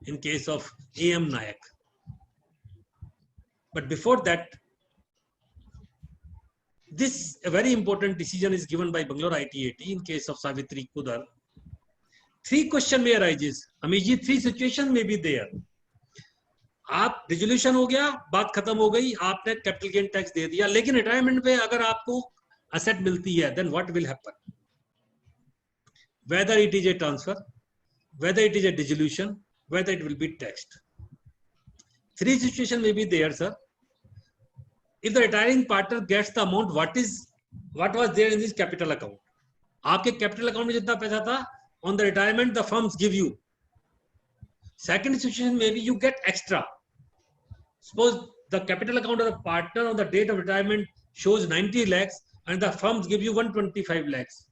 in case of A.M. Nayak. But before that, this a very important decision is given by Bangalore ITAT in case of Savitri Kudar. Three questions may arise. Amish ji, three situations may be there. आप dissolution हो गया, बात खत्म हो गई, आपने capital gain tax दे दिया, लेकिन रिटायरमेंट पे अगर आपको असेट मिलती है, then what will happen? Whether it is a transfer, whether it is a dissolution, whether it will be taxed. Three situations may be there, sir. If the retiring partner gets the amount, what was there in this capital account? आपके capital account में जितना पैसा था, on the retirement, the firms give you. Second situation, maybe you get extra. Suppose the capital account of the partner on the date of retirement shows 90 lakhs and the firms give you 125 lakhs.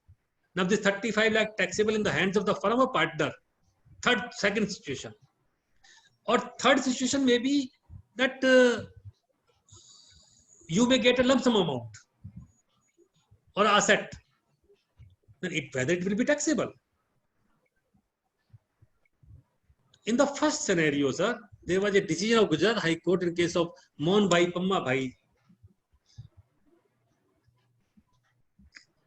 Now this 35 lakh taxable in the hands of the firm or partner. Second situation. Or third situation may be that you may get a lump sum amount or asset. Then whether it will be taxable. In the first scenario, sir, there was a decision of Gujarat High Court in case of Mohan Bhai, Pamma Bhai.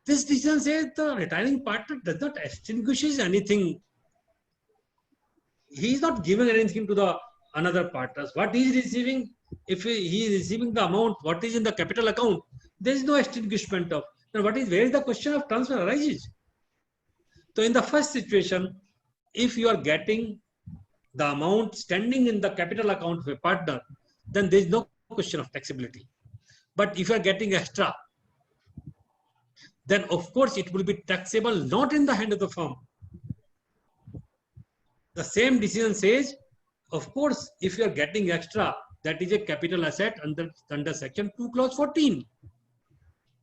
This decision says the retiring partner does not extinguish anything. He is not giving anything to the another partners. What he is receiving, if he is receiving the amount, what is in the capital account, there is no extinguishment of. Then where is the question of transfer arises? So in the first situation, if you are getting the amount standing in the capital account of a partner, then there is no question of taxability. But if you are getting extra, then of course it will be taxable not in the hand of the firm. The same decision says, of course, if you are getting extra, that is a capital asset under Section 2, Clause 14.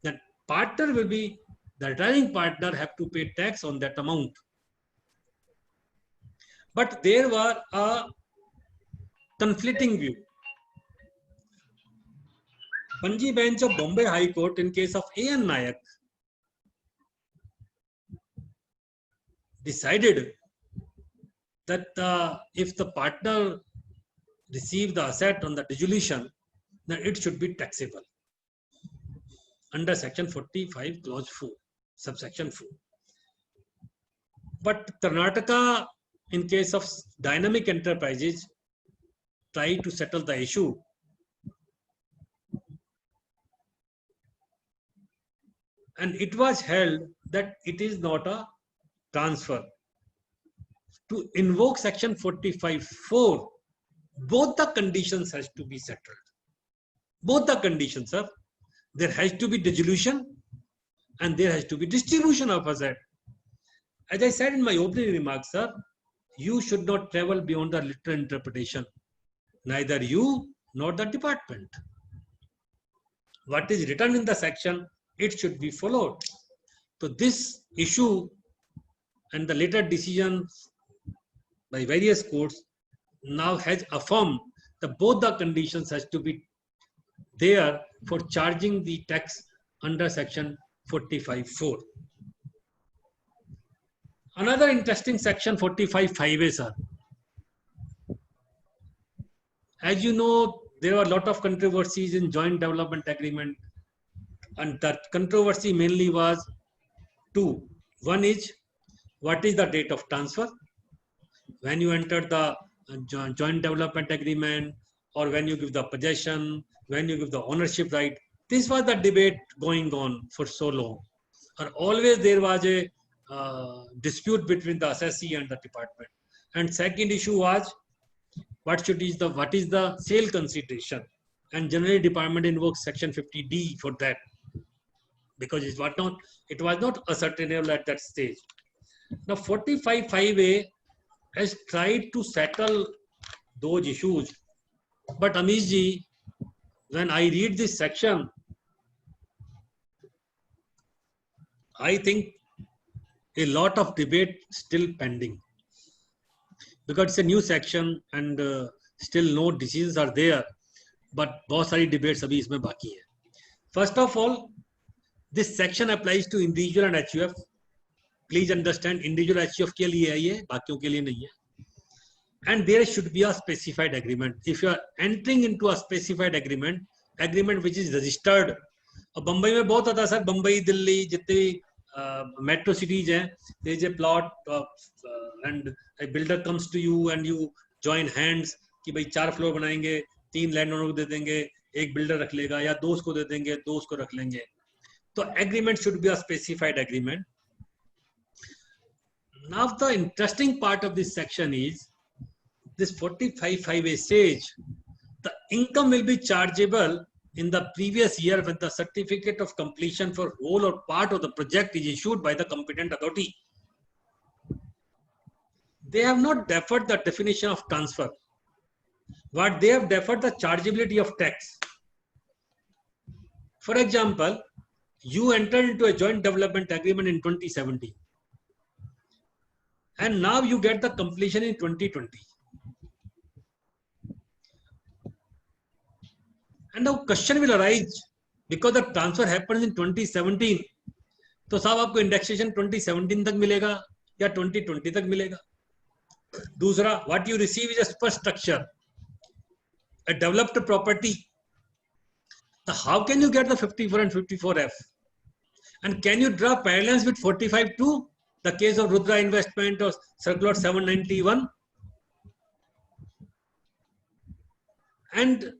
Then partner will be, the retiring partner have to pay tax on that amount. But there were a conflicting view. Panji bench of Bombay High Court in case of A.N. Nayak decided that if the partner received the asset on the dissolution, then it should be taxable under Section 45, Clause 4, subsection 4. But Karnataka, in case of Dynamic Enterprises, tried to settle the issue. And it was held that it is not a transfer. To invoke Section 45(4), both the conditions has to be settled. Both the conditions, sir. There has to be dissolution and there has to be distribution of asset. As I said in my opening remarks, sir, you should not travel beyond the literal interpretation. Neither you nor the department. What is written in the section, it should be followed. So this issue and the later decisions by various courts now has affirmed that both the conditions has to be there for charging the tax under Section 45(4). Another interesting section 45(5) sir. As you know, there were a lot of controversies in joint development agreement, and that controversy mainly was two. One is, what is the date of transfer? When you enter the joint development agreement, or when you give the possession, when you give the ownership right. This was the debate going on for so long. And always there was a dispute between the assessee and the department. And second issue was, what is the sale consideration? And generally department invokes Section 50D for that, because it was not ascertainable at that stage. Now 45(5)(a) has tried to settle those issues. But Amish ji, when I read this section, I think a lot of debate still pending. Because it's a new section and still no decisions are there. But बहुत सारी debates अभी इसमें बाकी है. First of all, this section applies to individual and HUF. Please understand, individual HUF के लिए है ये, बाकियों के लिए नहीं है. And there should be a specified agreement. If you are entering into a specified agreement which is registered. अब बम्बई में बहुत होता है सर, बम्बई, दिल्ली, जितने metro cities हैं, there is a plot and a builder comes to you and you join hands कि भाई 4 floor बनाएंगे, 3 लैंड ओनर को दे देंगे, 1 बिल्डर रख लेगा या 2 उसको दे देंगे, 2 उसको रख लेंगे. तो agreement should be a specified agreement. Now the interesting part of this section is this 45(5)(a) says the income will be chargeable in the previous year when the certificate of completion for whole or part of the project is issued by the competent authority. They have not deferred the definition of transfer. What they have deferred the chargeability of tax. For example, you entered into a joint development agreement in 2017. And now you get the completion in 2020. And now question will arise because the transfer happens in 2017. तो साहब आपको indexation 2017 तक मिलेगा या 2020 तक मिलेगा. दूसरा, what you receive is a superstructure, a developed property. So how can you get the 54 and 54F? And can you draw parallels with 45(2), the case of Rudra Investment or Circular 791? And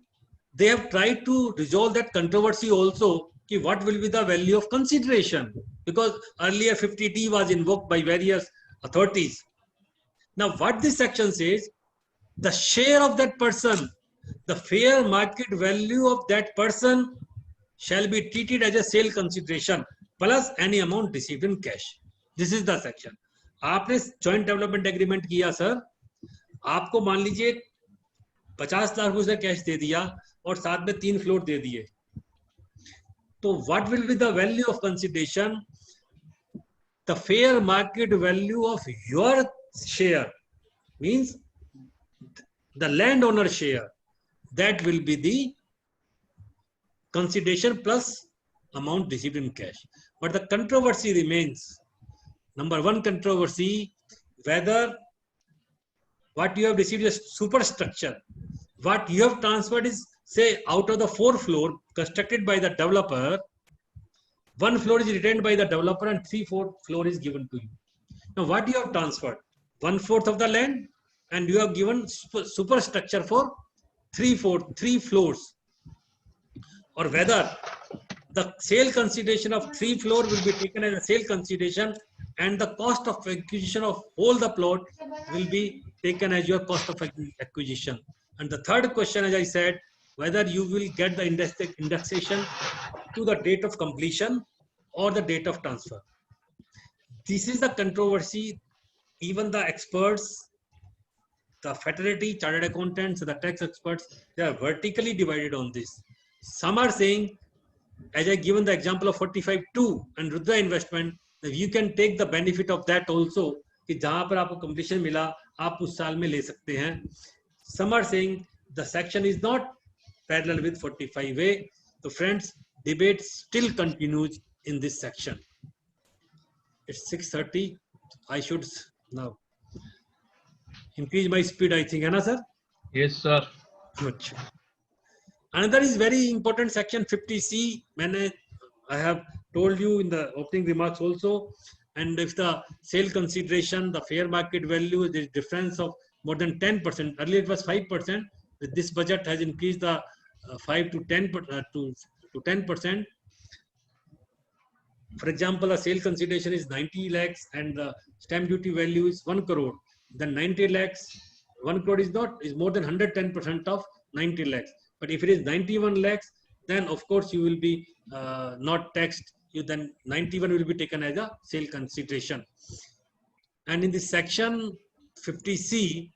they have tried to resolve that controversy also. What will be the value of consideration? Because earlier 50D was invoked by various authorities. Now what this section says, the share of that person, the fair market value of that person shall be treated as a sale consideration plus any amount received in cash. This is the section. आपने joint development agreement किया sir, आपको मान लीजिए 50 लाख रुपए cash दे दिया और साथ में 3 फ्लोर दे दिए. तो what will be the value of consideration? The fair market value of your share means the landowner share. That will be the consideration plus amount received in cash. But the controversy remains. Number one controversy, whether what you have received is superstructure. What you have transferred is, say, out of the 4 floor constructed by the developer, 1 floor is retained by the developer and 3/4 floor is given to you. Now, what you have transferred? 1/4 of the land, and you have given superstructure for 3 floors. Or whether the sale consideration of 3 floor will be taken as a sale consideration and the cost of acquisition of whole the plot will be taken as your cost of acquisition. And the third question, as I said, whether you will get the indexation to the date of completion or the date of transfer. This is the controversy. Even the experts, the fraternity, chartered accountants, the tax experts, they are vertically divided on this. Some are saying, as I given the example of 45(2) and Rudra Investment, that you can take the benefit of that also, कि जहाँ पर आपको completion मिला, आप उस साल में ले सकते हैं. Some are saying the section is not parallel with 45(a). So friends, debate still continues in this section. It's 6:30. I should now increase my speed, I think, है ना sir?
Yes, sir.
Good. Another is very important section 50C. I have told you in the opening remarks also. And if the sale consideration, the fair market value, there is difference of more than 10%. Earlier it was 5%. With this budget has increased the 5 to 10%. For example, a sale consideration is 90 lakhs and the stamp duty value is 1 crore. Then 90 lakhs, 1 crore is more than 110% of 90 lakhs. But if it is 91 lakhs, then of course you will be not taxed. Then 91 will be taken as a sale consideration. And in the section 50C,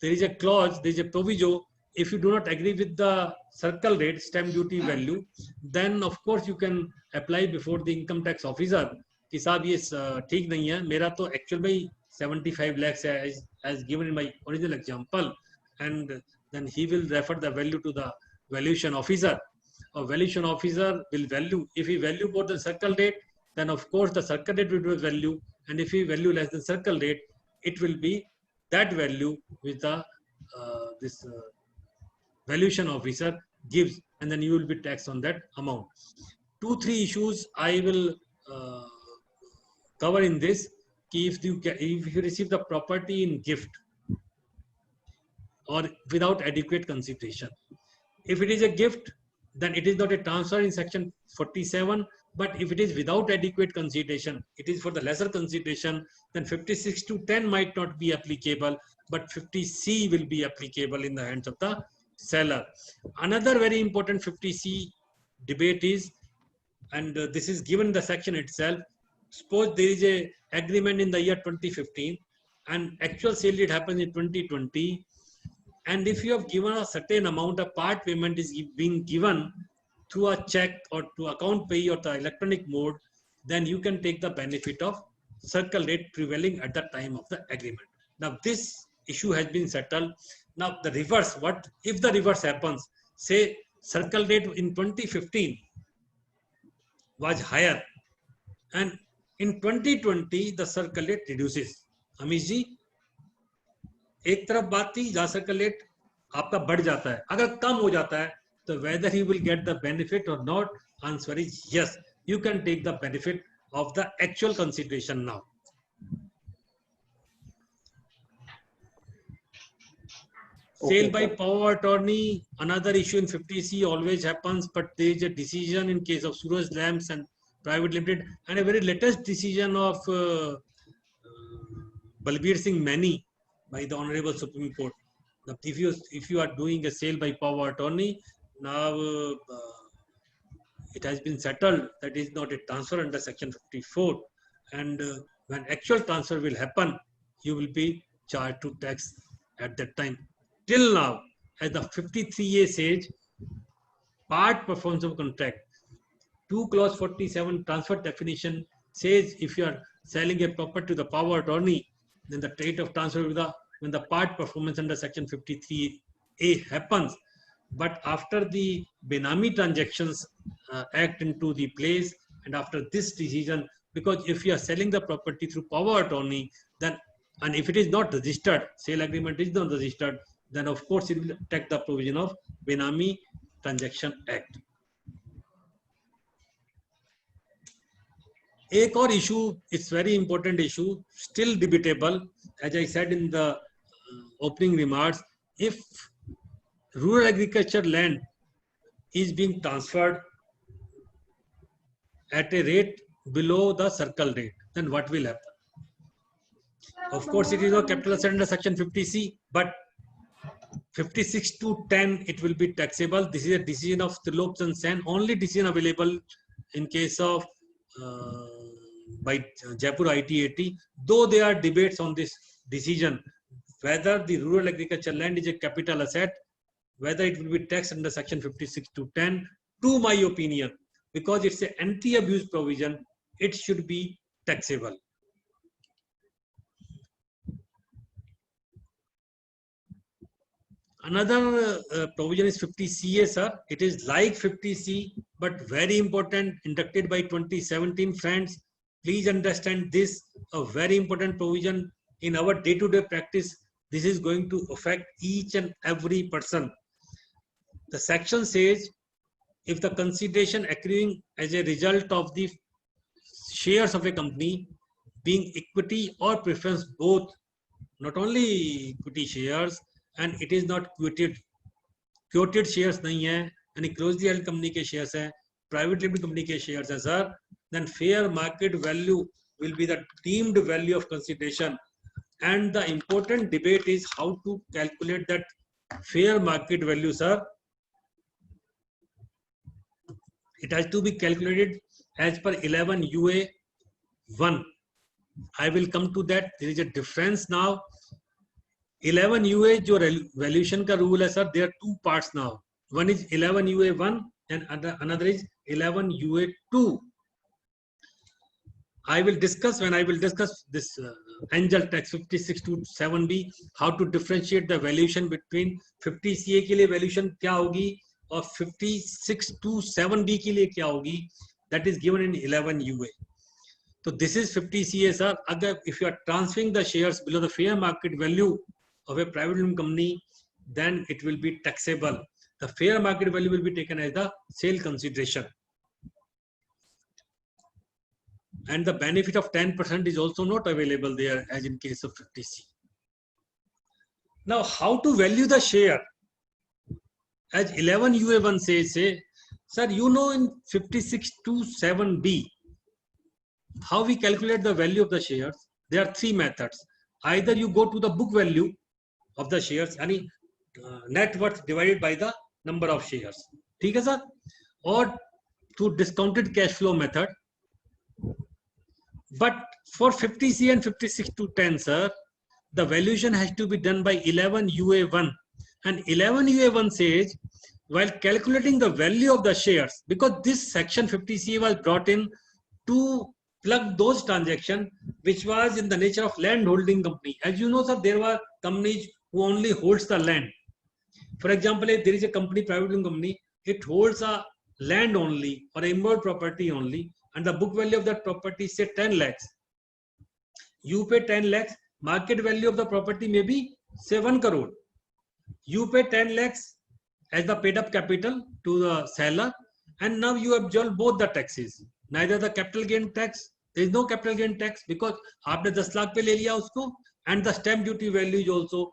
there is a clause, there is a proviso. If you do not agree with the circle rate, stamp duty value, then of course you can apply before the income tax officer कि साहब ये ठीक नहीं है, मेरा तो actual में 75 lakhs है as given in my original example, and then he will refer the value to the valuation officer. A valuation officer will value, if he value more than circle rate, then of course the circle rate will be value, and if he value less than circle rate, it will be that value with the this valuation officer gives, and then you will be taxed on that amount. 2-3 issues I will cover in this. If you receive the property in gift or without adequate consideration, if it is a gift, then it is not a transfer in section 47. But if it is without adequate consideration, it is for the lesser consideration, then 56(2)(10) might not be applicable, but 50C will be applicable in the hands of the seller. Another very important 50C debate is, and this is given in the section itself, suppose there is a agreement in the year 2015 and actual sale date happens in 2020, and if you have given a certain amount, a part payment is being given through a check or to account pay or the electronic mode, then you can take the benefit of circle rate prevailing at the time of the agreement. Now this issue has been settled. Now the reverse, what if the reverse happens? Say circle rate in 2015 was higher and in 2020 the circle rate reduces. Amish ji, एक तरफ बात थी जहां circle rate आपका बढ़ जाता है, अगर कम हो जाता है तो whether he will get the benefit or not, answer is yes, you can take the benefit of the actual consideration now. Sale by power of attorney, another issue in 50C always happens, but there is a decision in case of Suraj Lamps and Private Limited, and a very latest decision of Balbir Singh Maini by the Honorable Supreme Court. Now, if you are doing a sale by power of attorney, now it has been settled that is not a transfer under section 54, and when actual transfer will happen, you will be charged to tax at that time. Till now, as the 53A says, part performance of contract, 2 clause 47 transfer definition says if you are selling a property to the power of attorney, then the rate of transfer will be when the part performance under section 53A happens. But after the Benami transactions act into the place, and after this decision, because if you are selling the property through power of attorney, then, and if it is not registered, sale agreement is not registered, then of course it will take the provision of Benami Transaction Act. एक और issue, it's very important issue, still debatable, as I said in the opening remarks, if rural agriculture land is being transferred at a rate below the circle rate, then what will happen? Of course, it is not capital asset under section 50C, but 56(2)(10) it will be taxable. This is a decision of Trilok Chand Sen, only decision available in case of by Jaipur ITAT, though there are debates on this decision, whether the rural agriculture land is a capital asset, whether it will be taxed under section 56(2)(10). To my opinion, because it's an anti-abuse provision, it should be taxable. Another provision is 50CA, sir. It is like 50C, but very important, inducted by 2017. Friends, please understand this, a very important provision in our day-to-day practice. This is going to affect each and every person. The section says, if the consideration accruing as a result of the shares of a company being equity or preference both, not only equity shares, and it is not quoted shares nahi hai, and closely held company ke shares hai, private limited company ke shares hai, sir, then fair market value will be the deemed value of consideration. And the important debate is how to calculate that fair market value, sir. It has to be calculated as per 11 UA 1. I will come to that. There is a difference now. 11 UA जो valuation का rule है sir, there are two parts now. One is 11 UA1 and another is 11 UA2. I will discuss when I will discuss this Angel tax 56 to 7B, how to differentiate the valuation between 50 CA के लिए valuation क्या होगी और 56 to 7B के लिए क्या होगी, that is given in 11 UA. So this is 50 CA sir. Agar if you are transferring the shares below the fair market value of a private limited company, then it will be taxable. The fair market value will be taken as the sale consideration. And the benefit of 10% is also not available there as in case of 50C. Now, how to value the share? As 11 UA1 says, sir, you know in 56 to 7B, how we calculate the value of the shares? There are three methods. Either you go to the book value of the shares, any net worth divided by the number of shares. ठीक है sir? Or through discounted cash flow method. But for 50C and 56 to 10, sir, the valuation has to be done by 11 UA1. And 11 UA1 says, while calculating the value of the shares, because this section 50C was brought in to plug those transactions which was in the nature of land holding company. As you know, sir, there were companies who only holds the land. For example, if there is a company, private company, it holds a land only or a immovable property only, and the book value of that property say 10 lakhs. You pay 10 lakhs, market value of the property may be say 1 crore. You pay 10 lakhs as the paid up capital to the seller, and now you absorb both the taxes. Neither the capital gain tax, there is no capital gain tax because आपने 10 लाख पे ले लिया उसको, and the stamp duty value is also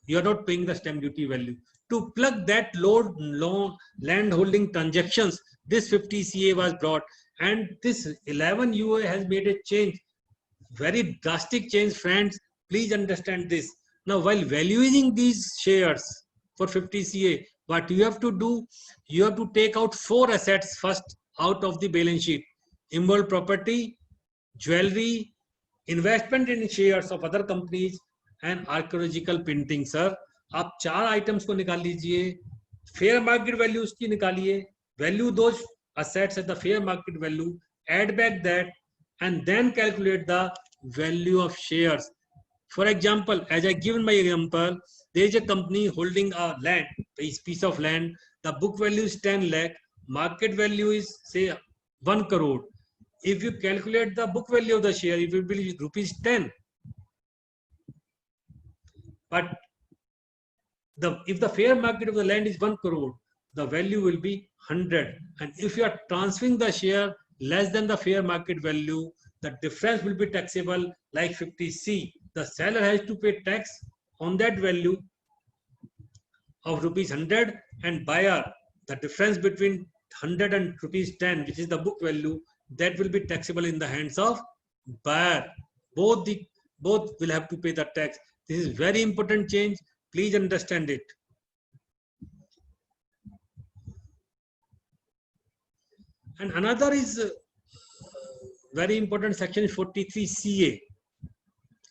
you are not paying the stamp duty value. To plug that load land holding transactions, this 50 CA was brought, and this 11 UA has made a change, very drastic change, friends. Please understand this. Now, while valuing these shares for 50 CA, what you have to do, you have to take out 4 assets first out of the balance sheet: immovable property, jewelry, investment in shares of other companies, and archaeological painting. Sir, आप 4 items को निकाल लीजिए, fair market value उसकी निकालिए, value those assets at the fair market value, add back that, and then calculate the value of shares. For example, as I given my example, there is a company holding a land, a piece of land. The book value is 10 lakh, market value is say 1 crore. If you calculate the book value of the share, it will be rupees 10. But if the fair market of the land is 1 crore, the value will be 100. And if you are transferring the share less than the fair market value, the difference will be taxable like 50C. The seller has to pay tax on that value of rupees 100, and buyer, the difference between 100 and rupees 10, which is the book value, that will be taxable in the hands of buyer. Both will have to pay the tax. This is very important change. Please understand it. And another is very important section 43CA.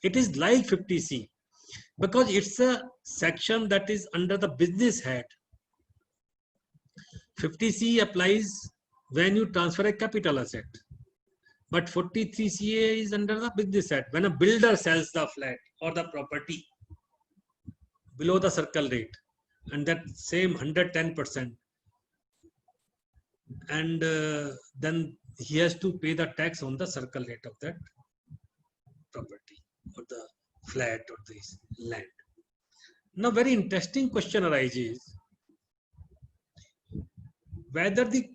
It is like 50C because it's a section that is under the business head. 50C applies when you transfer a capital asset, but 43CA is under the business head. When a builder sells the flat or the property below the circle rate, and that same 110%, and then he has to pay the tax on the circle rate of that property or the flat or this land. Now, very interesting question arises whether the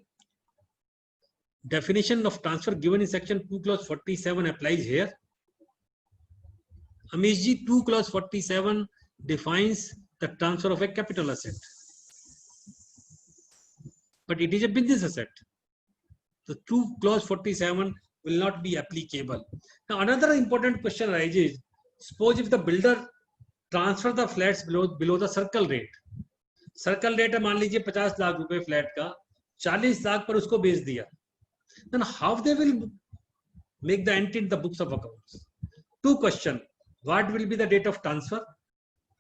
definition of transfer given in section 2 clause 47 applies here. Amish ji, 2 clause 47 defines the transfer of a capital asset, but it is a business asset. The 2 clause 47 will not be applicable. Now, another important question arises. Suppose if the builder transfer the flats below the circle rate. Circle rate मान लीजिए 50 लाख रुपए flat का, 40 लाख पर उसको बेच दिया. Then how they will make the entry in the books of accounts. Two question, what will be the date of transfer?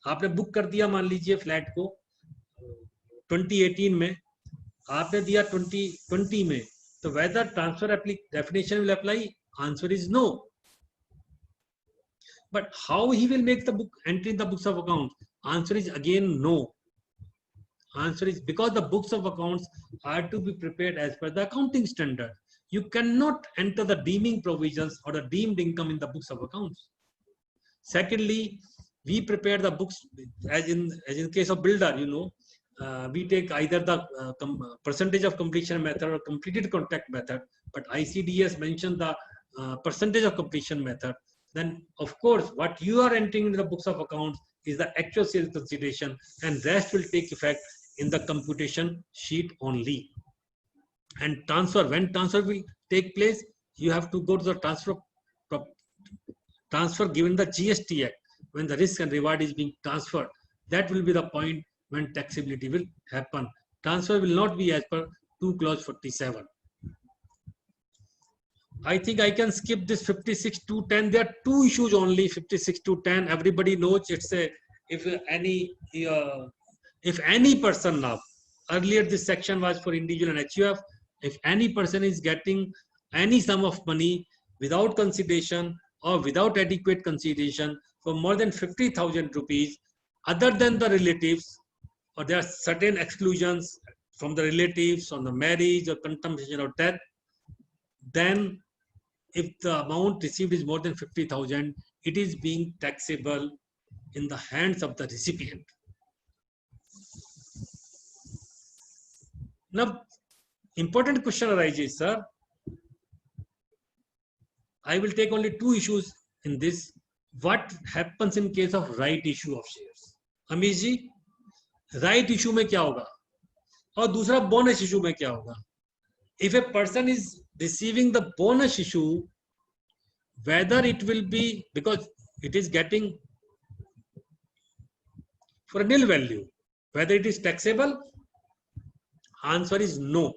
आपने book कर दिया मान लीजिए फ्लैट को 2018 में, आपने दिया 2020 में, तो whether transfer definition will apply? Answer is no. But how he will make the book entry in the books of accounts? Answer is again no. Answer is because the books of accounts are to be prepared as per the accounting standard. You cannot enter the deeming provisions or the deemed income in the books of accounts. Secondly, we prepare the books as in case of builder, you know, we take either the percentage of completion method or completed contract method, but ICDS mentioned the percentage of completion method. Then of course what you are entering in the books of accounts is the actual sales consideration, and rest will take effect in the computation sheet only. And transfer, when transfer will take place, you have to go to the transfer given the GST Act, when the risk and reward is being transferred. That will be the point when taxability will happen. Transfer will not be as per 2 clause 47. I think I can skip this 56 to 10. There are two issues only, 56 to 10. Everybody knows it's a, if any person now, earlier this section was for individual and HUF, if any person is getting any sum of money without consideration or without adequate consideration for more than 50,000 rupees, other than the relatives, or there are certain exclusions from the relatives on the marriage or consummation or death, then if the amount received is more than 50,000, it is being taxable in the hands of the recipient. Now, important question arises, sir. I will take only two issues in this. What happens in case of right issue of shares? Amish ji, right issue में क्या होगा? और दूसरा bonus issue में क्या होगा? If a person is receiving the bonus issue, whether it will be, because it is getting for a nil value, whether it is taxable, answer is no.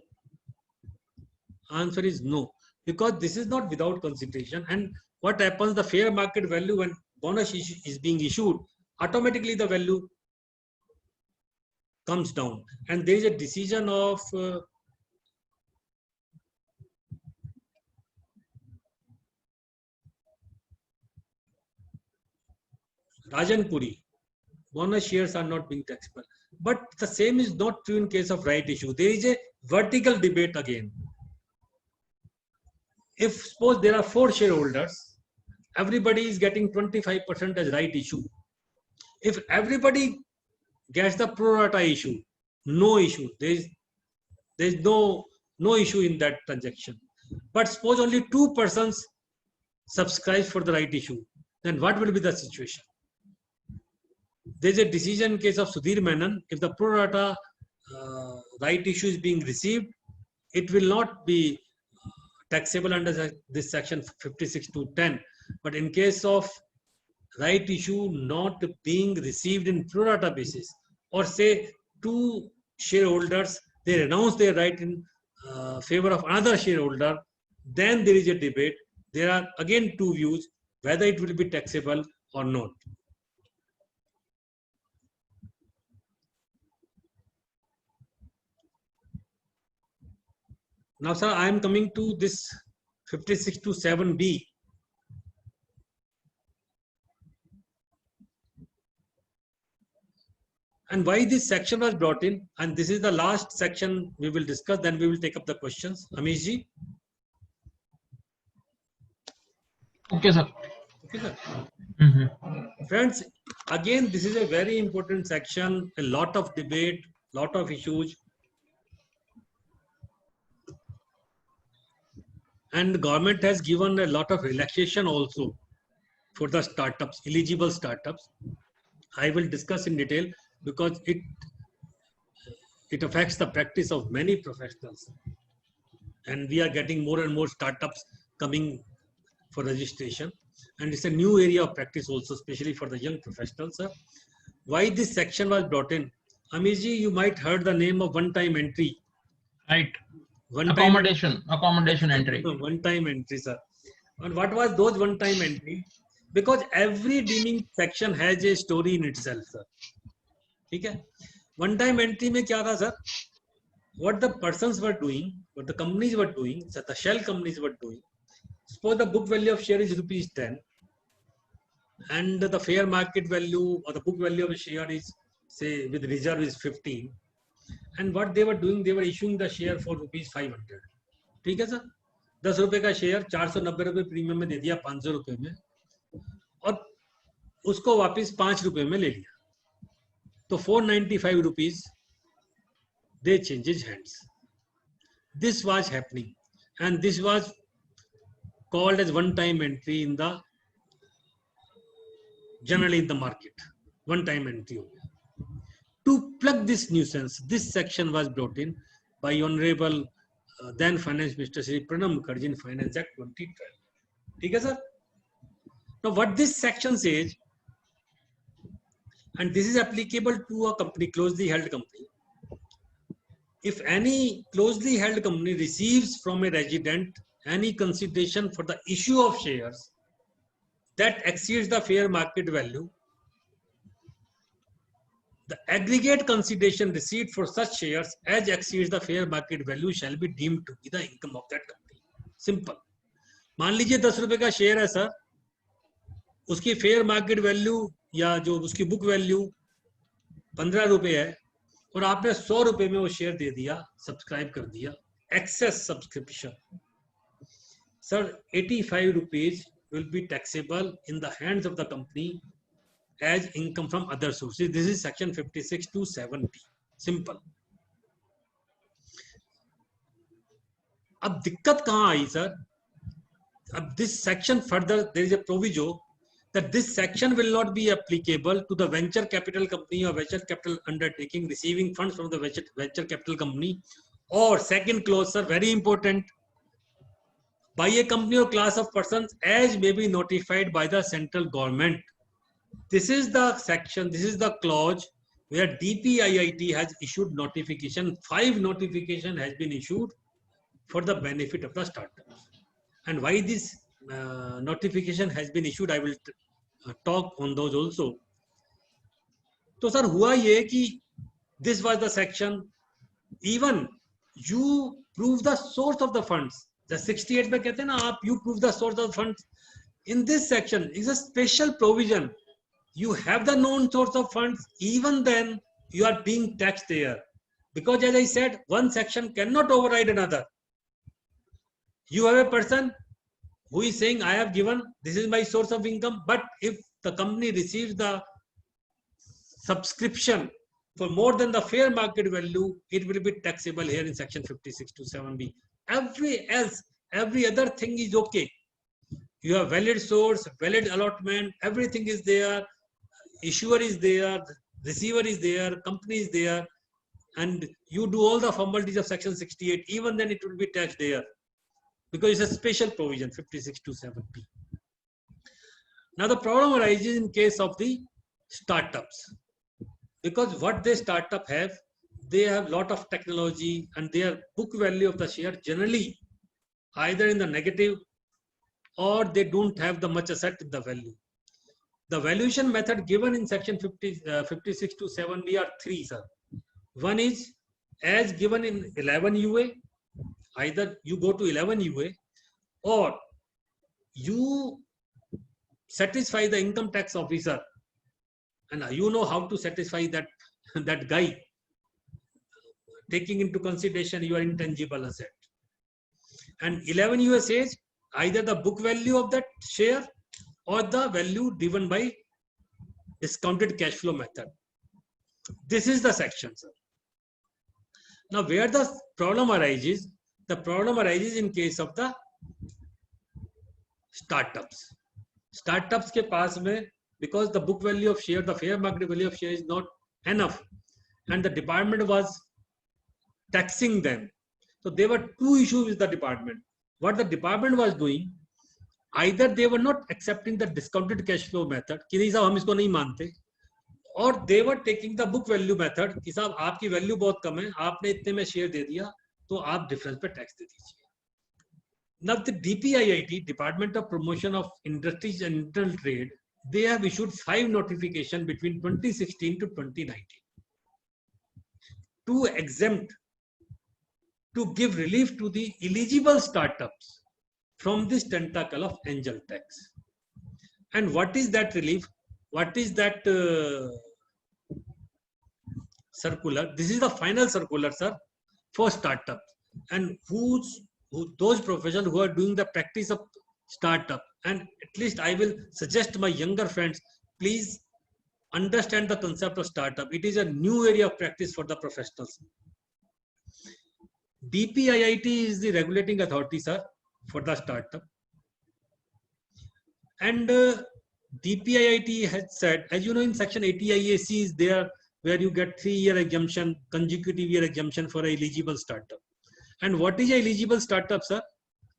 Answer is no, because this is not without consideration. And what happens, the fair market value when bonus is being issued, automatically the value comes down. And there is a decision of Rajan Puri, bonus shares are not being taxable. But the same is not true in case of right issue. There is a vertical debate again. If suppose there are 4 shareholders, everybody is getting 25% as right issue. If everybody gets the pro rata issue, no issue. There is no issue in that transaction. But suppose only 2 persons subscribe for the right issue, then what will be the situation? There is a decision in case of Sudhir Menon. If the pro rata right issue is being received, it will not be taxable under this section 56 to 10. But in case of right issue not being received in pro rata basis, or say 2 shareholders, they renounce their right in favor of another shareholder, then there is a debate. There are again 2 views, whether it will be taxable or not. Now, sir, I am coming to this 56 to 7B. And why this section was brought in, and this is the last section we will discuss, then we will take up the questions. Amish ji?
Okay, sir.
Okay, sir.
Mm-hmm.
Friends, again, this is a very important section, a lot of debate, lot of issues. And the government has given a lot of relaxation also for the startups, eligible startups. I will discuss in detail because it affects the practice of many professionals. And we are getting more and more startups coming for registration. And it's a new area of practice also, especially for the young professionals. Why this section was brought in? Amish ji, you might heard the name of one-time entry.
Right.
One-time
Accommodation entry.
One-time entry, sir. And what was those one-time entry? Because every deeming section has a story in itself, sir. ठीक है? One-time entry में क्या था, sir? What the persons were doing, what the companies were doing, so the shell companies were doing. Suppose the book value of share is rupees 10, and the fair market value or the book value of a share is, say, with reserve is 15. And what they were doing, they were issuing the share for rupees 500. ठीक है sir? 10 रुपए का share 490 रुपए premium में दे दिया 500 रुपए में, और उसको वापस 5 रुपए में ले लिया, तो 495 rupees they changes hands. This was happening, and this was called as one-time entry in the generally in the market. One-time entry. To plug this nuisance, this section was brought in by Honorable then Finance Minister Shri Pranab Mukherjee in Finance Act 2012. ठीक है sir? Now what this section says, and this is applicable to a company, closely held company. If any closely held company receives from a resident any consideration for the issue of shares that exceeds the fair market value, the aggregate consideration received for such shares as exceeds the fair market value shall be deemed to be the income of that company. Simple. मान लीजिए 10 रुपए का share है sir, उसकी fair market value या जो उसकी book value 15 रुपए है, और आपने 100 रुपए में वो शेयर दे दिया, सब्सक्राइब कर दिया, access subscription, sir 85 rupees will be taxable in the hands of the company as income from other sources. This is section 56(2)(7)(b). Simple. अब दिक्कत कहां आई सर? अब this section further, there is a proviso that this section will not be applicable to the venture capital company or venture capital undertaking receiving funds from the venture capital company, or second clause, sir, very important, by a company or class of persons as may be notified by the central government. This is the section, this is the clause where DPIIT has issued notification. 5 notification has been issued for the benefit of the startups. And why this notification has been issued, I will talk on those also. तो sir हुआ ये कि this was the section, even you prove the source of the funds. The 68 में कहते हैं ना आप, you prove the source of funds. In this section is a special provision. You have the known source of funds, even then you are being taxed there. Because as I said, one section cannot override another. You have a person who is saying, I have given, this is my source of income, but if the company receives the subscription for more than the fair market value, it will be taxable here in section 56(2)(7)(b). Every other thing is okay. You have valid source, valid allotment, everything is there, issuer is there, receiver is there, company is there, and you do all the formalities of section 68, even then it will be taxed there, because it's a special provision, 56(2)(7)(b). Now the problem arises in case of the startups, because what they startup have, they have lot of technology and their book value of the share generally either in the negative or they don't have the much asset in the value. The valuation method given in section 56(2)(7)(b) are 3, sir. One is as given in 11 UA, either you go to 11 UA or you satisfy the income tax officer, and you know how to satisfy that guy, taking into consideration your intangible asset. And 11 UA says either the book value of that share or the value given by discounted cash flow method. This is the section, sir. Now where the problem arises, the problem arises in case of the startups. Startups के पास में, because the book value of share, the fair market value of share is not enough, and the department was taxing them. So there were two issues with the department. What the department was doing, either they were not accepting the discounted cash flow method, कि नहीं साहब हम इसको नहीं मानते, or they were taking the book value method, कि साहब आपकी वैल्यू बहुत कम है, आपने इतने में शेयर दे दिया, तो आप डिफरेंस पे टैक्स दे दीजिए. Now the DPIIT, Department of Promotion of Industries and Internal Trade, they have issued 5 notifications between 2016 to 2019 to exempt, to give relief to the eligible startups from this tentacle of angel tax. And what is that relief? What is that circular? This is the final circular, sir, for startups. And those professionals who are doing the practice of startup, and at least I will suggest my younger friends, please understand the concept of startup. It is a new area of practice for the professionals. DPIIT is the regulating authority, sir, for the startup. And DPIIT has said, as you know, in section 80 IAC is there where you get 3-year exemption, consecutive year exemption for an eligible startup. And what is an eligible startup, sir?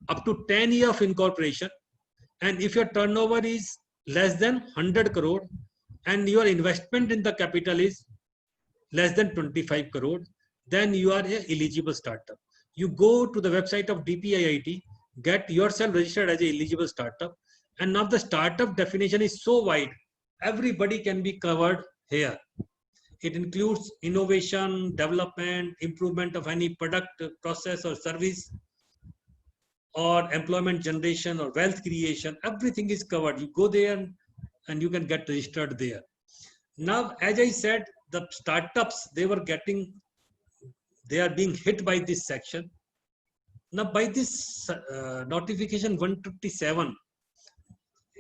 Up to 10 years of incorporation. And if your turnover is less than 100 crore and your investment in the capital is less than 25 crore, then you are an eligible startup. You go to the website of DPIIT, get yourself registered as an eligible startup. And now the startup definition is so wide, everybody can be covered here. It includes innovation, development, improvement of any product, process or service, or employment generation or wealth creation. Everything is covered. You go there and you can get registered there. Now, as I said, the startups, they are being hit by this section. Now, by this notification 157,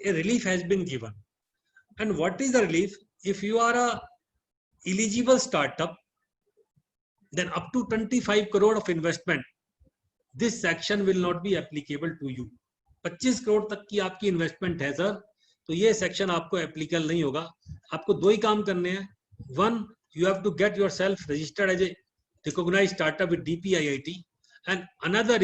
a relief has been given. And what is the relief? If you are a eligible startup, then up to 25 crore of investment, this section will not be applicable to you. 25 crore तक की आपकी investment है sir, तो ये section आपको applicable नहीं होगा. आपको 2 ही काम करने हैं. One, you have to get yourself registered as a recognized startup with DPIIT, and another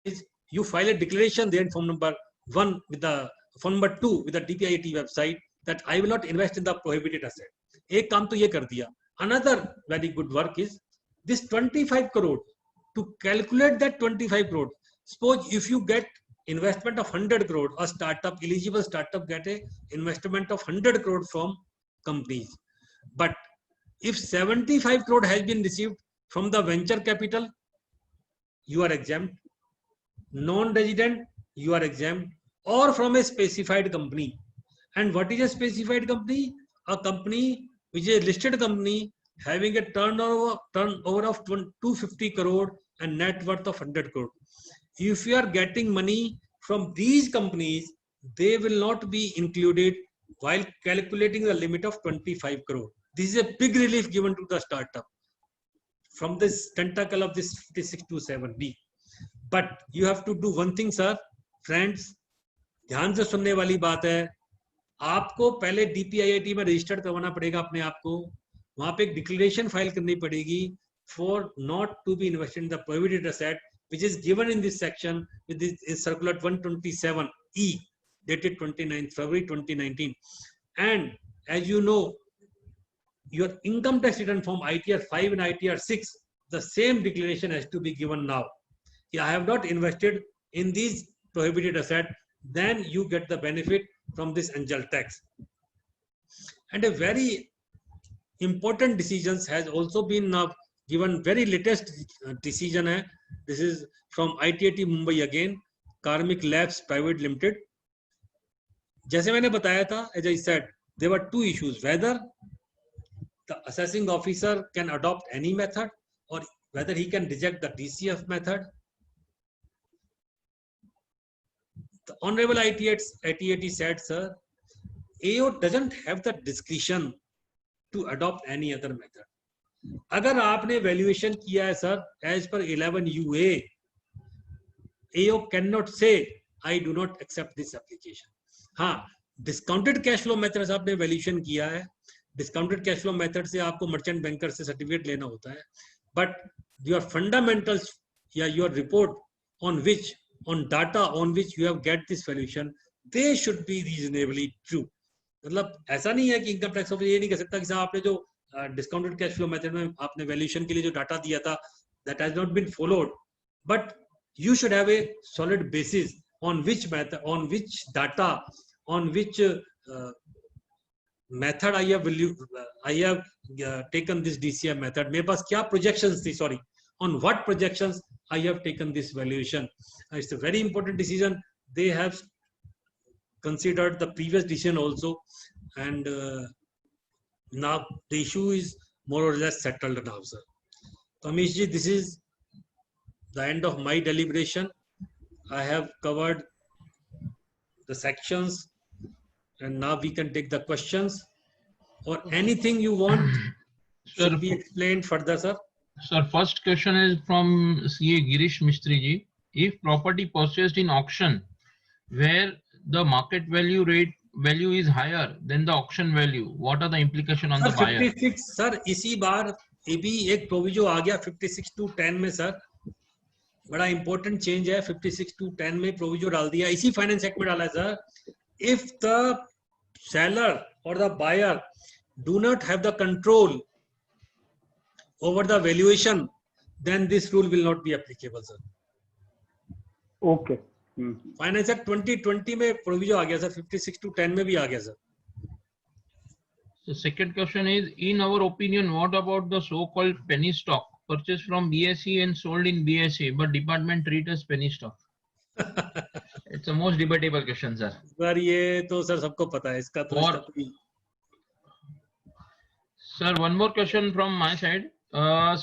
is you file a declaration there in form number 1 with the form number 2 with the DPIIT website that I will not invest in the prohibited asset. एक काम तो ये कर दिया. Another very good work is this 25 crore. To calculate that 25 crore, suppose if you get investment of 100 crore, a startup, eligible startup get a investment of 100 crore from companies. But if 75 crore has been received from the venture capital, you are exempt. Non-resident, you are exempt, or from a specified company. And what is a specified company? A company which is a listed company having a turnover of 250 crore and net worth of 100 crore. If you are getting money from these companies, they will not be included while calculating the limit of 25 crore. This is a big relief given to the startup from this tentacle of this 5627B. But you have to do one thing, sir, friends. ध्यान से सुनने वाली बात है. आपको पहले DPIIT में registered करवाना पड़ेगा अपने आप को. वहां पे एक डिक्लेरेशन फाइल करनी पड़ेगी for not to be invested in the prohibited asset, which is given in this section with this circular 127E dated 29th February 2019. And as you know, your income tax return form ITR 5 and ITR 6, the same declaration has to be given now. I have not invested in these prohibited asset, then you get the benefit from this angel tax. And a very important decisions has also been given. Very latest decision hai. This is from ITIT Mumbai again, Karmic Labs Private Limited. जैसे मैंने बताया था, as I said, there were 2 issues: whether the assessing officer can adopt any method or whether he can reject the DCF method. The Honorable ITIT said, sir, AO doesn't have the discretion to adopt any other method. अगर आपने valuation किया है sir, as per 11 UA, AO cannot say I do not accept this application. हाँ, discounted cash flow methods आपने valuation किया है. Discounted cash flow method से आपको merchant banker से certificate लेना होता है. But your fundamentals या your report on which, on data on which you have get this valuation, they should be reasonably true. मतलब ऐसा नहीं है कि इनकम टैक्स ऑफिस ये नहीं कह सकता कि साहब आपने जो डिस्काउंटेड कैश फ्लो मेथड में आपने वैल्यूएशन के लिए जो डाटा दिया था, that has not been followed. but you should have a solid basis on which method, on which data, on which method I have taken this DCF method. मेरे पास क्या projections थी, sorry, on what projections I have taken this valuation. It's a very important decision. They have considered the previous decision also, and now the issue is more or less settled now, sir. Amish ji, this is the end of my deliberation. I have covered the sections, and now we can take the questions or anything you want
Sir,
should be explained further, sir.
sir, first question is from CA Girish Mistry ji. If property purchased in auction where the market value is higher than the auction value, what are the implication on
Sir,
the buyer?
56 sir इसी बार ये भी एक proviso आ गया 56/10 में sir, बड़ा important change है. 56/10 में proviso डाल दिया, इसी फाइनेंस एक्ट में डाला है सर. इफ द सेलर और the buyer do not have the control over the valuation, then this rule will not be applicable sir.
Okay.
Finance act 2020 में प्रोविजो आ गया सर, 56/10 में भी आ गया sir.
The second question is, in our opinion, what about the so-called penny stock purchased from BSE and sold in BSE, but department treat as penny stock? It's the most debatable question, sir.
Sir ये तो sir सबको पता है इसका तो.
और sir, one more question from my side.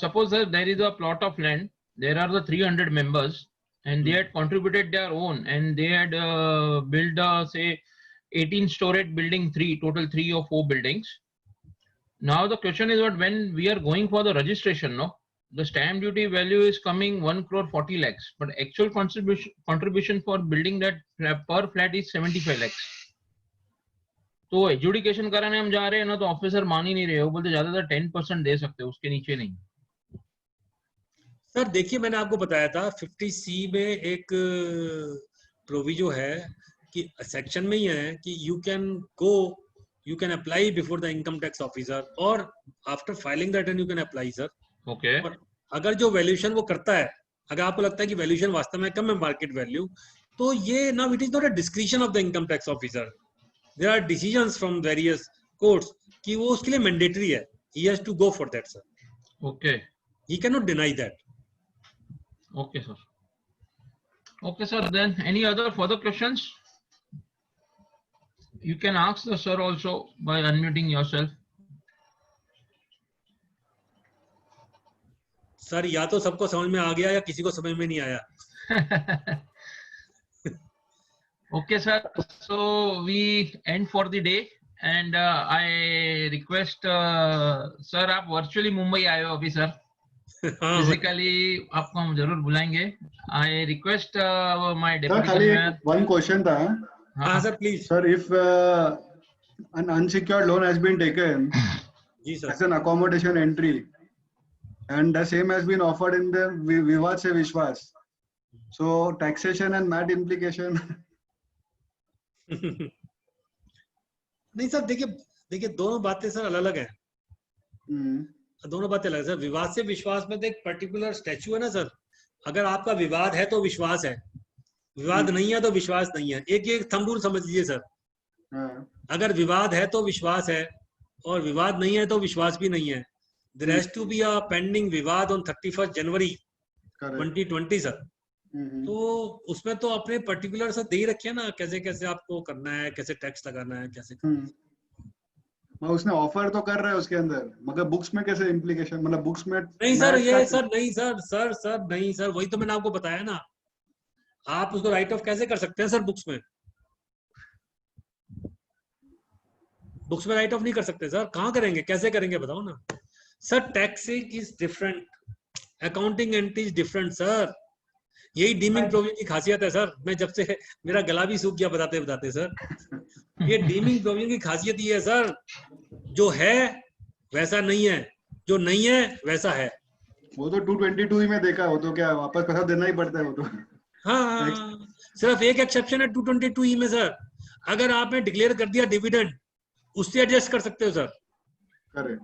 Suppose that there is a plot of land, there are the 300 members, and they had contributed their own, and they had built say 18-story building, total 3 or 4 buildings. Now the question is what, when we are going for the registration, no, the stamp duty value is coming 1 crore 40 lakhs, but actual contribution for building that per flat is 75 lakhs. तो adjudication कराने हम जा रहे हैं ना, तो officer मान ही नहीं रहे, वो बोलते ज्यादातर 10% दे सकते हो, उसके नीचे नहीं.
सर देखिए मैंने आपको बताया था 50C में एक प्रोविजो है कि सेक्शन में ही है कि you can apply before the income tax officer और after filing the return you can apply sir.
Okay.
और अगर जो वैल्यूएशन वो करता है, अगर आपको लगता है कि वैल्यूएशन वास्तव में कम है मार्केट वैल्यू, तो ये now it is not a discretion of the income tax officer. There are decisions from various courts कि वो उसके लिए मैंडेटरी है. He has to go for that sir.
Okay.
He cannot नॉट डिनाई दैट.
Okay, sir. Okay, sir. Then any other further questions? You can ask the sir also by unmuting yourself.
Sir या तो सबको समझ में आ गया या किसी को समझ में नहीं आया.
Okay, sir. So we end for the day, and I request sir, आप virtually मुंबई आए हो अभी सर. Physically आपको हम जरूर बुलाएंगे. I request my
Sir,
deputy
खाली
commissioner.
one question था.
हाँ sir please.
Sir, if an unsecured loan has been taken
जी sir.
as an accommodation entry and the same has been offered in the Vivad Se Vishwas, so taxation and MAT implication.
नहीं sir देखिए दोनों बातें sir अलग अलग है. दोनों बातें अलग है सर. विवाद से विश्वास में तो एक पर्टिकुलर स्टैच्यू है ना सर. अगर आपका विवाद है तो विश्वास है, विवाद नहीं है तो विश्वास नहीं है. एक थंब रूल समझ लीजिए सर. अगर विवाद है तो विश्वास है और विवाद नहीं है तो विश्वास भी नहीं है. There has to be a pending विवाद on 31st January 2020 सर. तो उसमें तो अपने पर्टिकुलर सर दे ही रखिए ना, कैसे कैसे आपको करना है, कैसे टैक्स लगाना है, कैसे
उसने ऑफर तो कर रहा है उसके अंदर, मगर बुक्स में कैसे इम्प्लीकेशन, मतलब बुक्स में
नहीं सर. ये सर नहीं सर नहीं सर, वही तो मैंने आपको बताया ना. आप उसको राइट ऑफ कैसे कर सकते हैं सर? बुक्स में राइट ऑफ नहीं कर सकते सर. कहाँ करेंगे, कैसे करेंगे बताओ ना sir. Taxing is different, accounting entry is different sir. यही डीमिंग प्रोविजन की खासियत है सर. मैं जब से मेरा गला भी सूख गया बताते बताते सर. ये डीमिंग प्रोविजन की खासियत ये है सर, जो है वैसा नहीं है, जो नहीं है वैसा है.
वो तो 222 में देखा, वो तो क्या वापस पैसा देना ही पड़ता है वो तो.
हाँ सिर्फ एक एक्सेप्शन है 222 में सर. अगर आपने डिक्लेयर कर दिया डिविडेंड, उससे एडजस्ट कर सकते हो सर.
करेक्ट.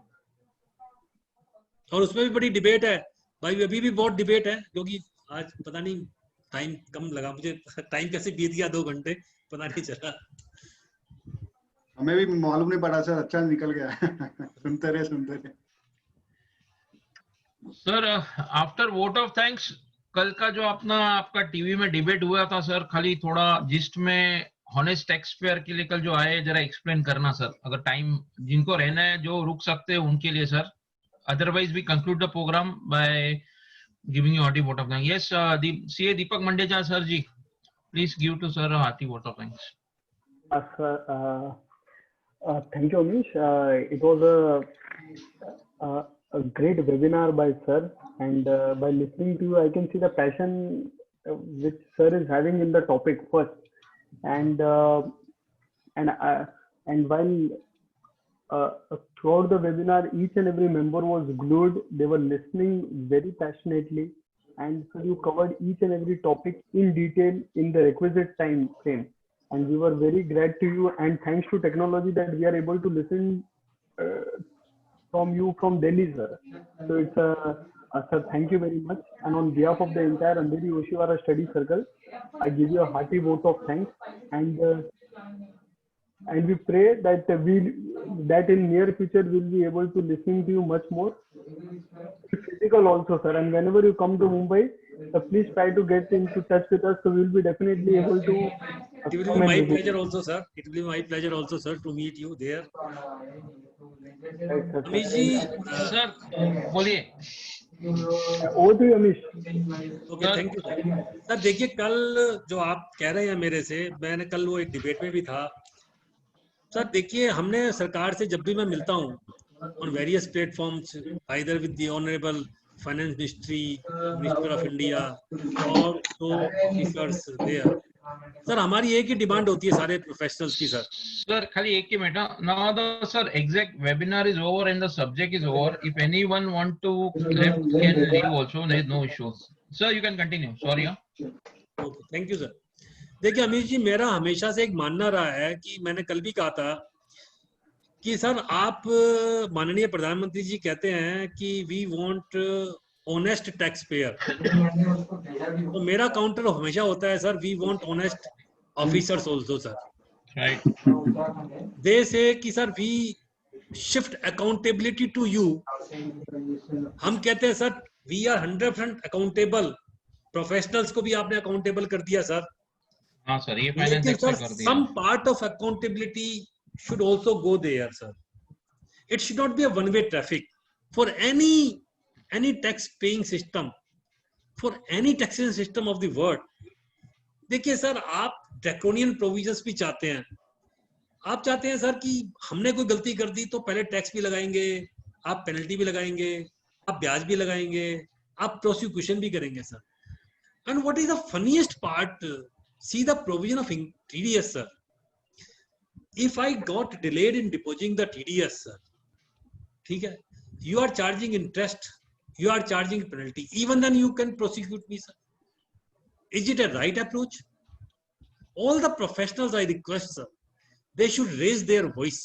और उसमें भी बड़ी डिबेट है भाई, अभी भी बहुत डिबेट है, क्योंकि आज पता नहीं टाइम कम लगा मुझे, टाइम कैसे बीत गया 2 घंटे पता नहीं चला।
हमें भी मालूम नहीं पड़ा सर, अच्छा निकल गया। सुनते रहे।
Sir after vote of thanks, कल का जो आपका टीवी में डिबेट हुआ था सर, खाली थोड़ा जिस्ट में हॉनेस्ट टैक्स पेयर के लिए कल जो आए जरा एक्सप्लेन करना सर, अगर टाइम जिनको रहना है जो रुक सकते हैं उनके लिए sir, otherwise we conclude the programme by giving you hearty vote of thanks. Yes CA Deepak Mandecha sir ji, please give to sir hearty vote of thanks.
Thank you, Amish. It was a great webinar by sir, and by listening to you, I can see the passion which sir is having in the topic first, and while throughout the webinar, each and every member was glued. They were listening very passionately, and so you covered each and every topic in detail in the requisite time frame. And we were very glad to you, and thanks to technology that we are able to listen from you from Delhi, sir. So it's sir, thank you very much. And on behalf of the entire Andheri Oshiwara Study Circle, I give you a hearty vote of thanks, and we pray that that in near future we'll be able to listen to you much more. Physical also, sir. And whenever you come to Mumbai, please try to get into touch with us. So we'll be definitely able to.
It will be my pleasure also, sir. It will be my pleasure also, sir, to meet you there. Amish ji,
sir बोलिए।
Over to you, Amish.
Okay, thank you sir. देखिए कल जो आप कह रहे हैं मेरे से, मैंने कल वो एक डिबेट में भी था सर। देखिए हमने सरकार से जब भी मैं मिलता हूँ on various platforms, either with the honourable finance minister of India और तो ऑफिसर्स देयर, सर हमारी एक ही डिमांड होती है सारे प्रोफेशनल्स की सर।
सर खाली एक ही मिनट, now the sir exact webinar is over and the subject is over, if anyone want to left can leave also, there is no issues. Sir you can continue, sorry.
Okay, thank you sir. देखिए अमीश जी, मेरा हमेशा से एक मानना रहा है कि मैंने कल भी कहा था कि सर आप माननीय प्रधानमंत्री जी कहते हैं कि we want honest tax payer, तो मेरा काउंटर हमेशा होता है sir we want honest officers also sir.
Right,
they say कि sir we shift accountability to you. हम कहते हैं sir we are 100% accountable, professionals को भी आपने अकाउंटेबल कर दिया सर।
हाँ सर, ये फाइनेंस
लेकिन
एक्सपेक्ट
सर
कर दिया।
some part of accountability should also go there, sir. It should not be a one-way traffic for any tax-paying system, for any taxation system of the world. देखिए sir, आप draconian provisions भी चाहते हैं। आप चाहते हैं सर कि हमने कोई गलती कर दी तो पहले टैक्स भी लगाएंगे, आप पेनल्टी भी लगाएंगे, आप ब्याज भी लगाएंगे, आप प्रोसिक्यूशन भी करेंगे sir. And what is the funniest part? See the provision of TDS, sir. If I got delayed in depositing the TDS, sir, ठीक है, you are charging interest, you are charging penalty, even then you can prosecute me, sir. Is it a right approach? All the professionals I request, sir, they should raise their voice.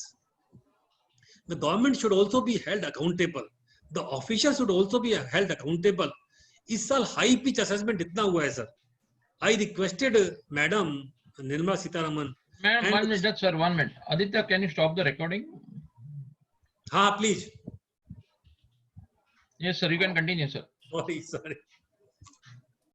The government should also be held accountable. The officials should also be held accountable. इस साल high pitch assessment इतना हुआ है sir. I requested Madam Nirmala Sitharaman.
Madam, 1 minute, sir, 1 minute. Aditya, can you stop the recording?
हाँ, please.
Yes, sir, you can continue, sir.
Sorry.